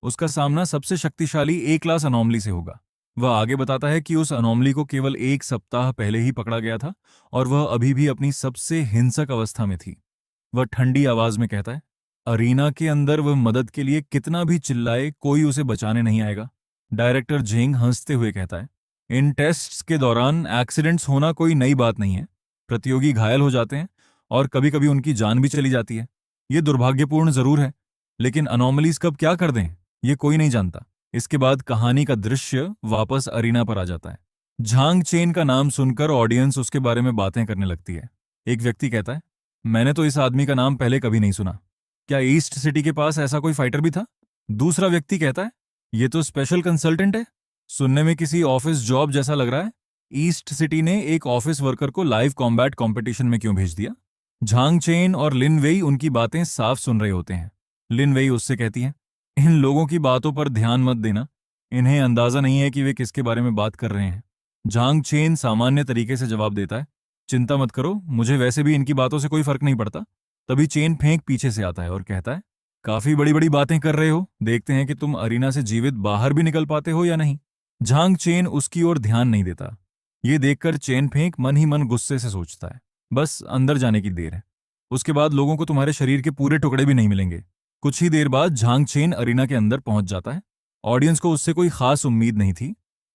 उसका सामना सबसे शक्तिशाली ए क्लास अनोमली से होगा। वह आगे बताता है कि उस अनोमली को केवल 1 सप्ताह पहले ही पकड़ा गया था और वह अभी भी अपनी सबसे हिंसक अवस्था में थी। वह ठंडी आवाज में कहता है, अरीना के अंदर वह मदद के लिए कितना भी चिल्लाए, कोई उसे बचाने नहीं आएगा। डायरेक्टर जेंग हंसते हुए कहता है, इन टेस्ट्स के दौरान एक्सीडेंट्स होना कोई नई बात नहीं है। प्रतियोगी घायल हो जाते हैं और कभी कभी उनकी जान भी चली जाती है। ये दुर्भाग्यपूर्ण जरूर है, लेकिन अनोमलीज कब क्या कर दें ये कोई नहीं जानता। इसके बाद कहानी का दृश्य वापस अरीना पर आ जाता है। झांग चेन का नाम सुनकर ऑडियंस उसके बारे में बातें करने लगती है। एक व्यक्ति कहता है, मैंने तो इस आदमी का नाम पहले कभी नहीं सुना। क्या ईस्ट सिटी के पास ऐसा कोई फाइटर भी था? दूसरा व्यक्ति कहता है, ये तो स्पेशल कंसल्टेंट है, सुनने में किसी ऑफिस जॉब जैसा लग रहा है। ईस्ट सिटी ने एक ऑफिस वर्कर को लाइव कॉम्बैट कंपटीशन में क्यों भेज दिया? झांग चेन और लिन वेई उनकी बातें साफ सुन रहे होते हैं। लिन वेई उससे कहती है, इन लोगों की बातों पर ध्यान मत देना, इन्हें अंदाजा नहीं है कि वे किसके बारे में बात कर रहे हैं। झांग चेन सामान्य तरीके से जवाब देता है, चिंता मत करो, मुझे वैसे भी इनकी बातों से कोई फर्क नहीं पड़ता। तभी चेन फेंक पीछे से आता है और कहता है, काफी बड़ी बड़ी बातें कर रहे हो, देखते हैं कि तुम अरीना से जीवित बाहर भी निकल पाते हो या नहीं। झांग चेन उसकी ओर ध्यान नहीं देता। ये देखकर चेन फेंक मन ही मन गुस्से से सोचता है, बस अंदर जाने की देर है, उसके बाद लोगों को तुम्हारे शरीर के पूरे टुकड़े भी नहीं मिलेंगे। कुछ ही देर बाद झांग चेन अरीना के अंदर पहुंच जाता है। ऑडियंस को उससे कोई खास उम्मीद नहीं थी।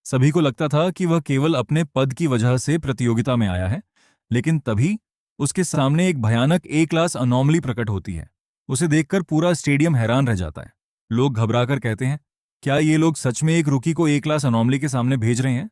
सभी को लगता था कि वह केवल अपने पद की वजह से प्रतियोगिता में आया है, लेकिन तभी उसके सामने एक भयानक ए क्लास अनोमली प्रकट होती है। उसे देखकर पूरा स्टेडियम हैरान रह जाता है। लोग घबराकर कहते हैं, क्या ये लोग सच में एक रुकी को ए क्लास अनोमली के सामने भेज रहे हैं?